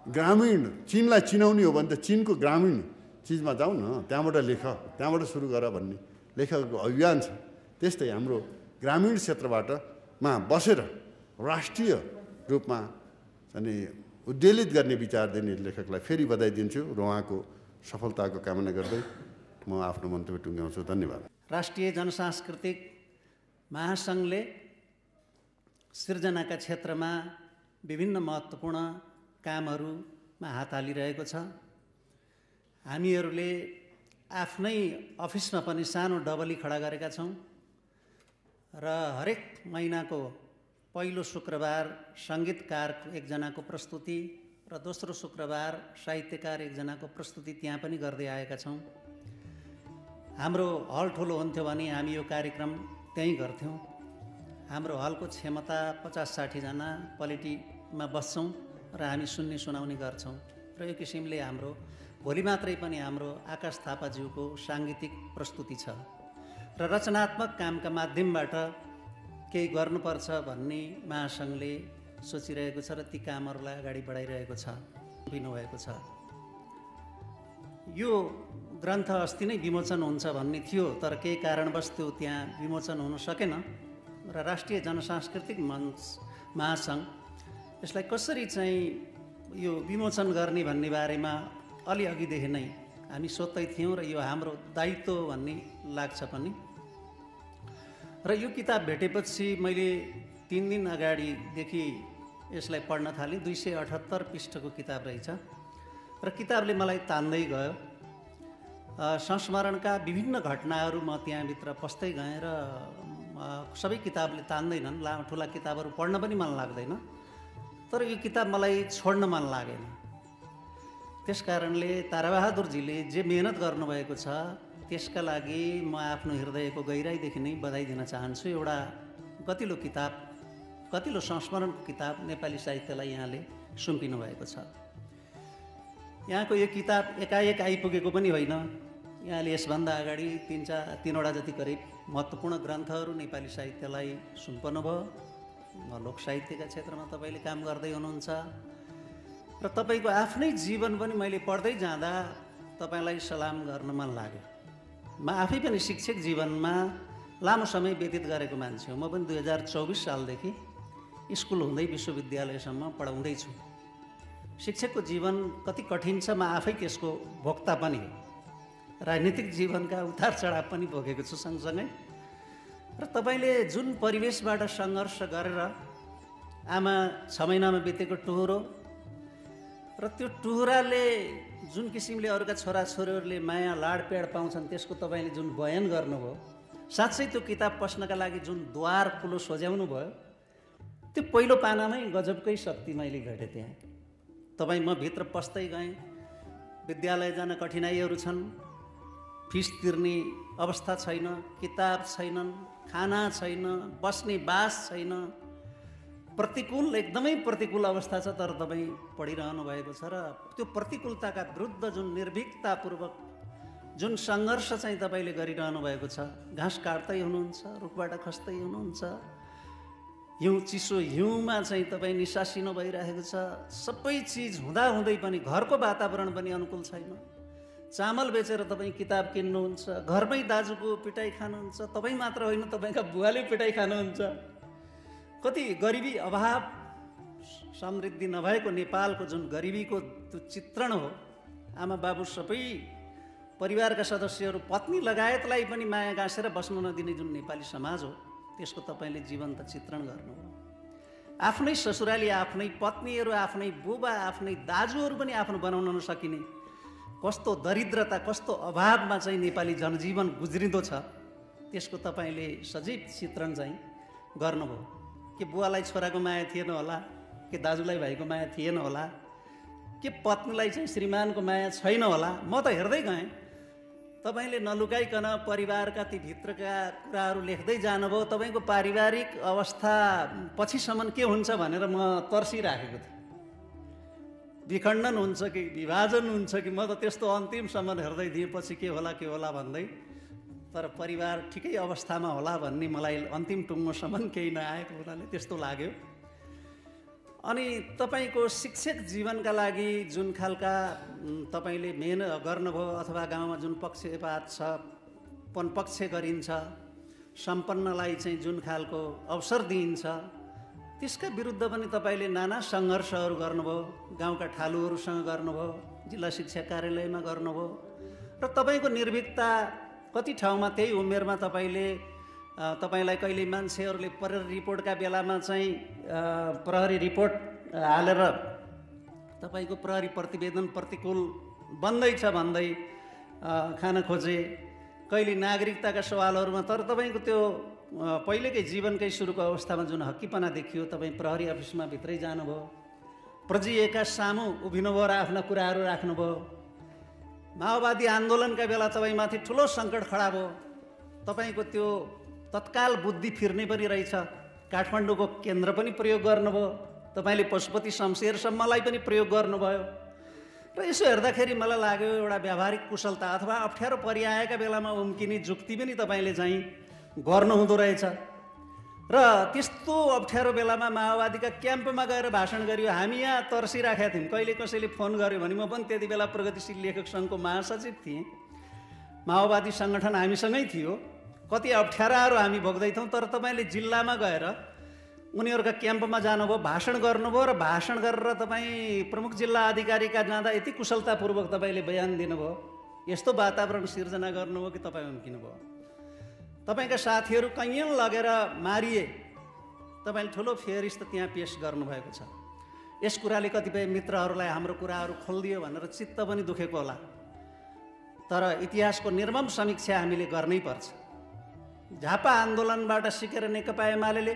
ग्रामीण चीनलाई चिनाउने हो भने त चीनको ग्रामीण चिजमा जाऊ न, त्यहाँबाट लेख, त्यहाँबाट सुरु गर भन्ने लेखकको अभियान छ। त्यस्तै हाम्रो ग्रामीण क्षेत्रबाट बसेर राष्ट्रिय रूपमा चाहिँ उद्वेलित गर्ने विचार दिने लेखकलाई फेरि बधाई दिन्छु र उहाँको सफलताको कामना गर्दै म आफ्नो मन्तव्य टुङ्ग्याउँछु। धन्यवाद। राष्ट्रिय जनसांस्कृतिक महासङ्घले सिर्जनाका क्षेत्रमा विभिन्न महत्त्वपूर्ण कामहरूमा हात हालिरहेको छ। हामीहरूले आफ्नै अफिसमा पनि सानो डबली खडा गरेका छौँ र हरेक महिनाको पहिलो शुक्रबार सङ्गीतकार एकजनाको प्रस्तुति र दोस्रो शुक्रबार साहित्यकार एकजनाको प्रस्तुति त्यहाँ पनि गर्दै आएका छौँ। हाम्रो हल ठुलो हुन्थ्यो भने हामी यो कार्यक्रम त्यहीँ गर्थ्यौँ। हाम्रो हलको क्षमता 50-60 जना पलिटीमा बस्छौँ र हामी सुनाउने गर्छौँ। र यो किसिमले हाम्रो भोलि मात्रै पनि हाम्रो आकाश थापाज्यूको साङ्गीतिक प्रस्तुति छ र रचनात्मक कामका माध्यमबाट केही गर्नुपर्छ भन्ने महासङ्घले सोचिरहेको छ र ती कामहरूलाई अगाडि बढाइरहेको छ, दिनुभएको छ। यो ग्रन्थ अस्ति नै विमोचन हुन्छ भन्ने थियो, तर केही कारणवश त्यो त्यहाँ विमोचन हुन सकेन र राष्ट्रिय जनसांस्कृतिक मञ्च महासङ्घ यसलाई कसरी चाहिँ यो विमोचन गर्ने भन्ने बारेमा अलि अघिदेखि नै हामी सोध्दै थियौँ र यो हाम्रो दायित्व भन्ने लाग्छ पनि। र यो किताब भेटेपछि मैले 3 दिन अगाडिदेखि यसलाई पढ्न थालेँ। 278 पृष्ठको किताब रहेछ र किताबले मलाई तान्दै गयो। संस्मरणका विभिन्न घटनाहरू म त्यहाँभित्र पस्दै गएँ र सबै किताबले तान्दैनन्, लामो ठुला किताबहरू पढ्न पनि मन लाग्दैन, तर यो किताब मलाई छोड्न मन लागेन। त्यस कारणले ताराबहादुरजीले जे मेहनत गर्नुभएको छ त्यसका लागि म आफ्नो हृदयको गहिराइदेखि नै बधाई दिन चाहन्छु। एउटा गतिलो किताब, गतिलो संस्मरणको किताब नेपाली साहित्यलाई यहाँले सुम्पिनु भएको छ। यहाँको यो किताब एकाएक आइपुगेको पनि होइन। यहाँले यसभन्दा अगाडि 3-4 जति करिब महत्त्वपूर्ण ग्रन्थहरू नेपाली साहित्यलाई सुम्पनु भयो। लोक साहित्यका क्षेत्रमा तपाईँले काम गर्दै हुनुहुन्छ र तपाईँको आफ्नै जीवन पनि मैले पढ्दै जाँदा तपाईँलाई सलाम गर्न मन लाग्यो। म आफै पनि शिक्षक जीवनमा लामो समय व्यतीत गरेको मान्छे हो। म पनि 2024 सालदेखि स्कुल हुँदै विश्वविद्यालयसम्म पढाउँदैछु। शिक्षकको जीवन कति कठिन छ म आफै त्यसको भोक्ता पनि हो। राजनीतिक जीवनका उतार चढाव पनि भोगेको छु सँगसँगै। र तपाईँले जुन परिवेशबाट सङ्घर्ष गरेर आमा 6 महिनामा बितेको टुहुरो र त्यो टुहुराले जुन किसिमले अरूका छोराछोरीहरूले माया लाड प्याड पाउँछन् त्यसको तपाईँले जुन बयान गर्नुभयो, साँच्चै त्यो किताब पस्नका लागि जुन द्वार कुलो सोझ्याउनु भयो, त्यो पहिलो पानामै गजबकै शक्ति मैले भेटेँ त्यहाँ। तपाईँ म भित्र पस्दै गएँ। विद्यालय जान कठिनाइहरू छन्, फिस तिर्ने अवस्था छैन, किताब छैनन्, खाना छैन, बस्ने बास छैन, प्रतिकूल एकदमै प्रतिकूल अवस्था छ। तर तपाईँ पढिरहनु भएको छ र त्यो प्रतिकूलताका विरुद्ध जुन निर्भीकतापूर्वक जुन सङ्घर्ष चाहिँ तपाईँले गरिरहनु भएको छ, घाँस काट्दै हुनुहुन्छ, रुखबाट खस्दै हुनुहुन्छ, हिउँ चिसो हिउँमा चाहिँ तपाईँ निसासिनु भइरहेको छ। सबै चिज हुँदाहुँदै पनि घरको वातावरण पनि अनुकूल छैन। चामल बेचेर तपाईँ किताब किन्नुहुन्छ, घरमै दाजुको पिटाइ खानुहुन्छ, तपाईँ मात्र होइन तपाईँका बुवाले पिटाइ खानुहुन्छ। कति गरिबी अभाव समृद्धि नभएको नेपालको जुन गरिबीको त्यो चित्रण हो, आमा बाबु सबै परिवारका सदस्यहरू पत्नी लगायतलाई पनि माया गाँसेर बस्न नदिने जुन नेपाली समाज हो, त्यसको तपाईँले जीवन्त चित्रण गर्नुभयो। आफ्नै ससुराली, आफ्नै पत्नीहरू, आफ्नै बुबा, आफ्नै दाजुहरू पनि आफ्नो बनाउन नसकिने कस्तो दरिद्रता, कस्तो अभावमा चाहिँ नेपाली जनजीवन गुज्रिँदो छ, त्यसको तपाईँले सजीव चित्रण चाहिँ गर्नुभयो। के बुवालाई छोराको माया थिएन होला, के दाजुलाई भाइको माया थिएन होला, के पत्नीलाई चाहिँ श्रीमानको माया छैन होला। म त हेर्दै गएँ, तपाईँले नलुकाइकन परिवारका ती भित्रका कुराहरू लेख्दै जानुभयो। तपाईँको पारिवारिक अवस्था पछिसम्म के हुन्छ भनेर म तर्सिराखेको थिएँ। विखण्डन हुन्छ कि विभाजन हुन्छ कि, म त त्यस्तो अन्तिमसम्म हेर्दै थिएँ, पछि के होला भन्दै। तर परिवार ठिकै अवस्थामा होला भन्ने मलाई अन्तिम टुङ्गोसम्म केही नआएको हुनाले त्यस्तो लाग्यो। अनि तपाईँको शिक्षक जीवनका लागि जुन खालका तपाईँले मेहनत गर्नुभयो, अथवा गाउँमा जुन पक्षपात छ, पक्ष गरिन्छ, सम्पन्नलाई चाहिँ जुन खालको अवसर दिइन्छ, त्यसका विरुद्ध पनि तपाईँले नाना सङ्घर्षहरू गर्नुभयो। गाउँका ठालुहरूसँग गर्नुभयो, जिल्ला शिक्षा कार्यालयमा गर्नुभयो, र तपाईँको निर्भीकता कति ठाउँमा त्यही उमेरमा तपाईँलाई कहिले मान्छेहरूले प्रहरी रिपोर्टका बेलामा चाहिँ प्रहरी रिपोर्ट हालेर तपाईँको प्रहरी प्रतिवेदन प्रतिकूल बन्दैछ भन्दै खान खोजे, कहिले नागरिकताका सवालहरूमा। तर तपाईँको त्यो पहिलेकै जीवनकै सुरुको अवस्थामा जुन हक्कीपना देखियो, तपाईँ प्रहरी अफिसमा भित्रै जानुभयो, प्रजिएका सामु उभिनुभयो र आफ्ना कुराहरू राख्नुभयो। माओवादी आन्दोलनका बेला तपाईँमाथि ठुलो सङ्कट खडा भयो। तपाईँको त्यो तत्काल बुद्धि फिर्ने पनि रहेछ। काठमाडौँको केन्द्र पनि प्रयोग गर्नुभयो, तपाईँले पशुपति शमशेरसम्मलाई पनि प्रयोग गर्नुभयो। र यसो हेर्दाखेरि मलाई लाग्यो एउटा व्यावहारिक कुशलता अथवा अप्ठ्यारो परिआएका बेलामा उम्किने जुक्ति पनि तपाईँले चाहिँ गर्नुहुँदो रहेछ। र त्यस्तो अप्ठ्यारो बेलामा माओवादीका क्याम्पमा गएर भाषण गरियो। हामी यहाँ तर्सिराखेका थियौँ, कहिले कसैले फोन गर्यो भने, म पनि त्यति बेला प्रगतिशील लेखक सङ्घको महासचिव थिएँ, माओवादी सङ्गठन हामीसँगै थियो, कति अप्ठ्याराहरू हामी भोग्दैथौँ। तर तपाईँले जिल्लामा गएर उनीहरूका क्याम्पमा जानुभयो, भाषण गर्नुभयो, र भाषण गरेर तपाईँ प्रमुख जिल्ला अधिकारीका जाँदा यति कुशलतापूर्वक तपाईँले बयान दिनुभयो, यस्तो वातावरण सिर्जना गर्नुभयो कि तपाईँ उम्किनुभयो। तपाईँका साथीहरू कैयौँ लगेर मारिए, तपाईँले ठुलो फेरिस्त त्यहाँ पेस गर्नुभएको छ। यस कुराले कतिपय मित्रहरूलाई हाम्रो कुराहरू खोलिदियो भनेर चित्त पनि दुखेको होला। तर इतिहासको निर्मम समीक्षा हामीले गर्नै पर्छ। झापा आन्दोलनबाट सिकेर नेकपा एमाले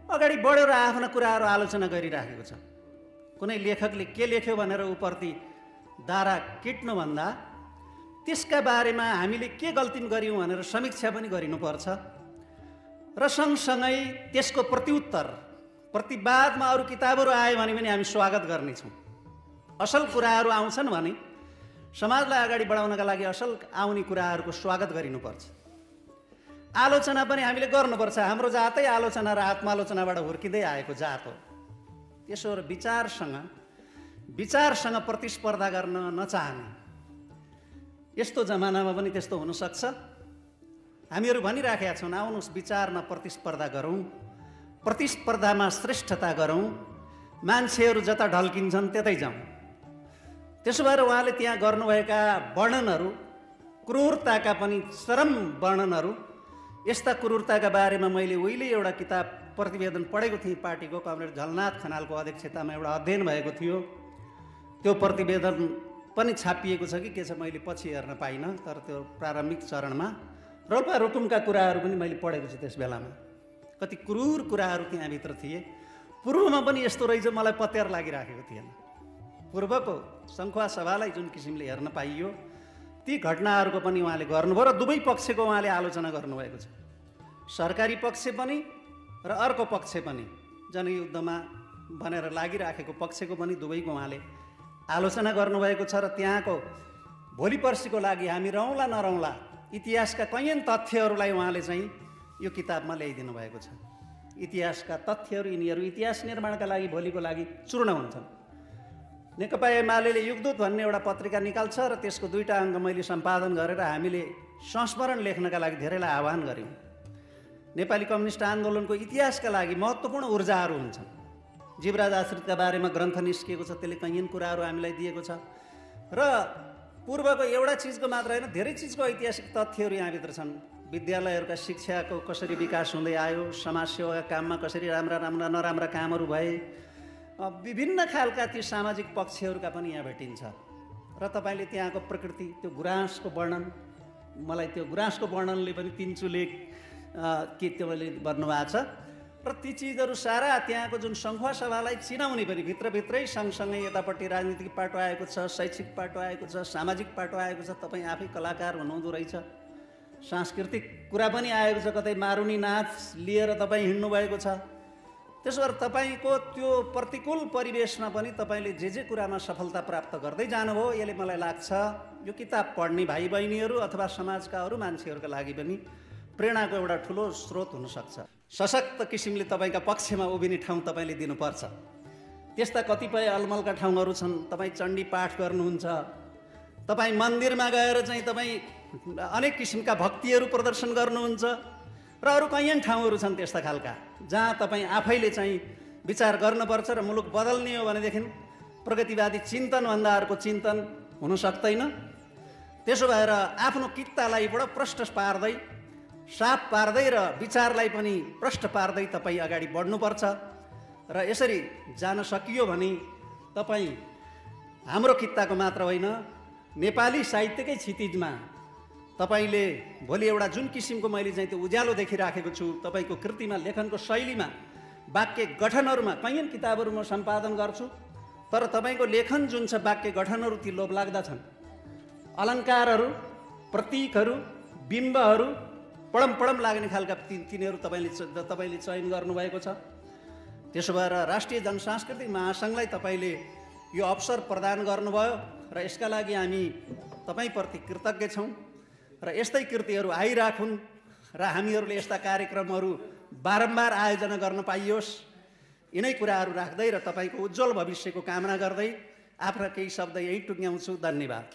अगाडि बढेर आफ्ना कुराहरू आलोचना गरिराखेको छ। कुनै लेखकले के लेख्यो भनेर उप्रति दारा किट्नुभन्दा त्यसका बारेमा हामीले के गल्ती गर्यौँ भनेर समीक्षा पनि गरिनुपर्छ। र सँगसँगै त्यसको प्रत्युत्तर, प्रतिवादमा अरू किताबहरू आयो भने पनि हामी स्वागत गर्नेछौँ। असल कुराहरू आउँछन् भने समाजलाई अगाडि बढाउनका लागि असल आउने कुराहरूको स्वागत गरिनुपर्छ। आलोचना पनि हामीले गर्नुपर्छ। हाम्रो जातै आलोचना र आत्मालोचनाबाट हुर्किँदै आएको जात हो। त्यसो विचारसँग प्रतिस्पर्धा गर्न नचाहने यस्तो जमानामा पनि त्यस्तो हुनसक्छ। हामीहरू भनिराखेका छौँ, आउनुहोस् विचारमा प्रतिस्पर्धा गरौँ, प्रतिस्पर्धामा श्रेष्ठता गरौँ, मान्छेहरू जता ढल्किन्छन् त्यतै जाउँ। त्यसो भएर उहाँले त्यहाँ गर्नुभएका वर्णनहरू, क्रूरताका पनि चरम वर्णनहरू, यस्ता क्रूरताका बारेमा मैले उहिले एउटा किताब प्रतिवेदन पढेको थिएँ। पार्टीको कमरेड झलनाथ खनालको अध्यक्षतामा एउटा अध्ययन भएको थियो। त्यो प्रतिवेदन पनि छापिएको छ कि के छ मैले पछि हेर्न पाइनँ, तर त्यो प्रारम्भिक चरणमा रोल्पा रुकुमका कुराहरू पनि मैले पढेको छु। त्यस बेलामा कति क्रूर कुराहरू त्यहाँभित्र थिए। पूर्वमा पनि यस्तो रहेछ मलाई पत्यार लागिराखेको थिएन। पूर्वको सङ्खुवा सभालाई जुन किसिमले हेर्न पाइयो, ती घटनाहरूको पनि उहाँले गर्नुभयो र दुवै पक्षको उहाँले आलोचना गर्नुभएको छ। सरकारी पक्ष पनि र अर्को पक्ष पनि, जनयुद्धमा भनेर लागिराखेको पक्षको पनि दुवैको उहाँले आलोचना गर्नुभएको छ। र त्यहाँको भोलि पर्सिको लागि हामी रौँला नरौँला इतिहासका कैयौँ तथ्यहरूलाई उहाँले चाहिँ यो किताबमा ल्याइदिनु भएको छ। इतिहासका तथ्यहरू, यिनीहरू इतिहास निर्माणका लागि भोलिको लागि चूर्ण हुन्छन्। नेकपा एमाले युगदूत भन्ने एउटा पत्रिका निकाल्छ र त्यसको 2टा अङ्क मैले सम्पादन गरेर हामीले संस्मरण लेख्नका लागि धेरैलाई आह्वान गऱ्यौँ। नेपाली कम्युनिस्ट आन्दोलनको इतिहासका लागि महत्त्वपूर्ण ऊर्जाहरू हुन्छन्। जीवराज आश्रितका बारेमा ग्रन्थ निस्किएको छ, त्यसले कैयन कुराहरू हामीलाई दिएको छ। र पूर्वको एउटा चिजको मात्र होइन, धेरै चिजको ऐतिहासिक तथ्यहरू यहाँभित्र छन्। विद्यालयहरूका शिक्षाको कसरी विकास हुँदै आयो, समाजसेवाका काममा कसरी राम्रा राम्रा नराम्रा कामहरू भए, विभिन्न खालका ती सामाजिक पक्षहरूका पनि यहाँ भेटिन्छ। र तपाईँले त्यहाँको प्रकृति, त्यो गुराँसको वर्णन, मलाई त्यो गुराँसको वर्णनले पनि तिनचुले के त्यो मैले भन्नुभएको छ। र ती चिजहरू सारा त्यहाँको जुन सङ्खुवा सभालाई चिनाउने पनि भित्रभित्रै सँगसँगै यतापट्टि राजनीतिक पाटो आएको छ, शैक्षिक पाटो आएको छ, सामाजिक पाटो आएको छ। तपाईँ आफै कलाकार हुनुहुँदो रहेछ, सांस्कृतिक कुरा पनि आएको छ, कतै मारुनी नाच लिएर तपाईँ हिँड्नुभएको छ। त्यसो भएर तपाईँको त्यो प्रतिकूल परिवेशमा पनि तपाईँले जे कुरामा सफलता प्राप्त गर्दै जानुभयो, यसले मलाई लाग्छ यो किताब पढ्ने भाइ बहिनीहरू अथवा समाजका अरू मान्छेहरूका लागि पनि प्रेरणाको एउटा ठुलो स्रोत हुनसक्छ। सशक्त किसिमले तपाईँका पक्षमा उभिने ठाउँ तपाईँले दिनुपर्छ। त्यस्ता कतिपय अलमलका ठाउँहरू छन्। तपाईँ चण्डी पाठ गर्नुहुन्छ, तपाईँ मन्दिरमा गएर चाहिँ तपाईँ अनेक किसिमका भक्तिहरू प्रदर्शन गर्नुहुन्छ, र अरू कैयन ठाउँहरू छन् त्यस्ता खालका जहाँ तपाईँ आफैले चाहिँ विचार गर्नुपर्छ र मुलुक बदल्ने हो भनेदेखि प्रगतिवादी चिन्तनभन्दा अर्को चिन्तन हुन सक्दैन। त्यसो भएर आफ्नो कित्तालाई बडो प्रष्ट पार्दै, साफ पार्दै र विचारलाई पनि प्रष्ट पार्दै तपाईँ अगाडि बढ्नुपर्छ। र यसरी जान सकियो भने तपाईँ हाम्रो कित्ताको मात्र होइन, नेपाली साहित्यकै क्षितिजमा तपाईले भोलि एउटा जुन किसिमको मैले चाहिँ त्यो उज्यालो देखिराखेको छु तपाईँको कृतिमा, लेखनको शैलीमा, वाक्य गठनहरूमा, कैयन किताबहरू म सम्पादन गर्छु, तर तपाईँको लेखन जुन छ वाक्य गठनहरू ती लोभलाग्दा छन्। अलङ्कारहरू, प्रतीकहरू, बिम्बहरू पडम लाग्ने खालका तिनीहरू तपाईँले चयन गर्नुभएको छ। त्यसो भएर राष्ट्रिय जनसांस्कृतिक महासङ्घलाई तपाईँले यो अवसर प्रदान गर्नुभयो र यसका लागि हामी तपाईँप्रति कृतज्ञ छौँ। र यस्तै कृतिहरू आइराखुन् र हामीहरूले यस्ता कार्यक्रमहरू बारम्बार आयोजना गर्न पाइयोस्। यिनै कुराहरू राख्दै र तपाईँको उज्जवल भविष्यको कामना गर्दै आफ्ना केही शब्द यही टुङ्ग्याउँछु। धन्यवाद।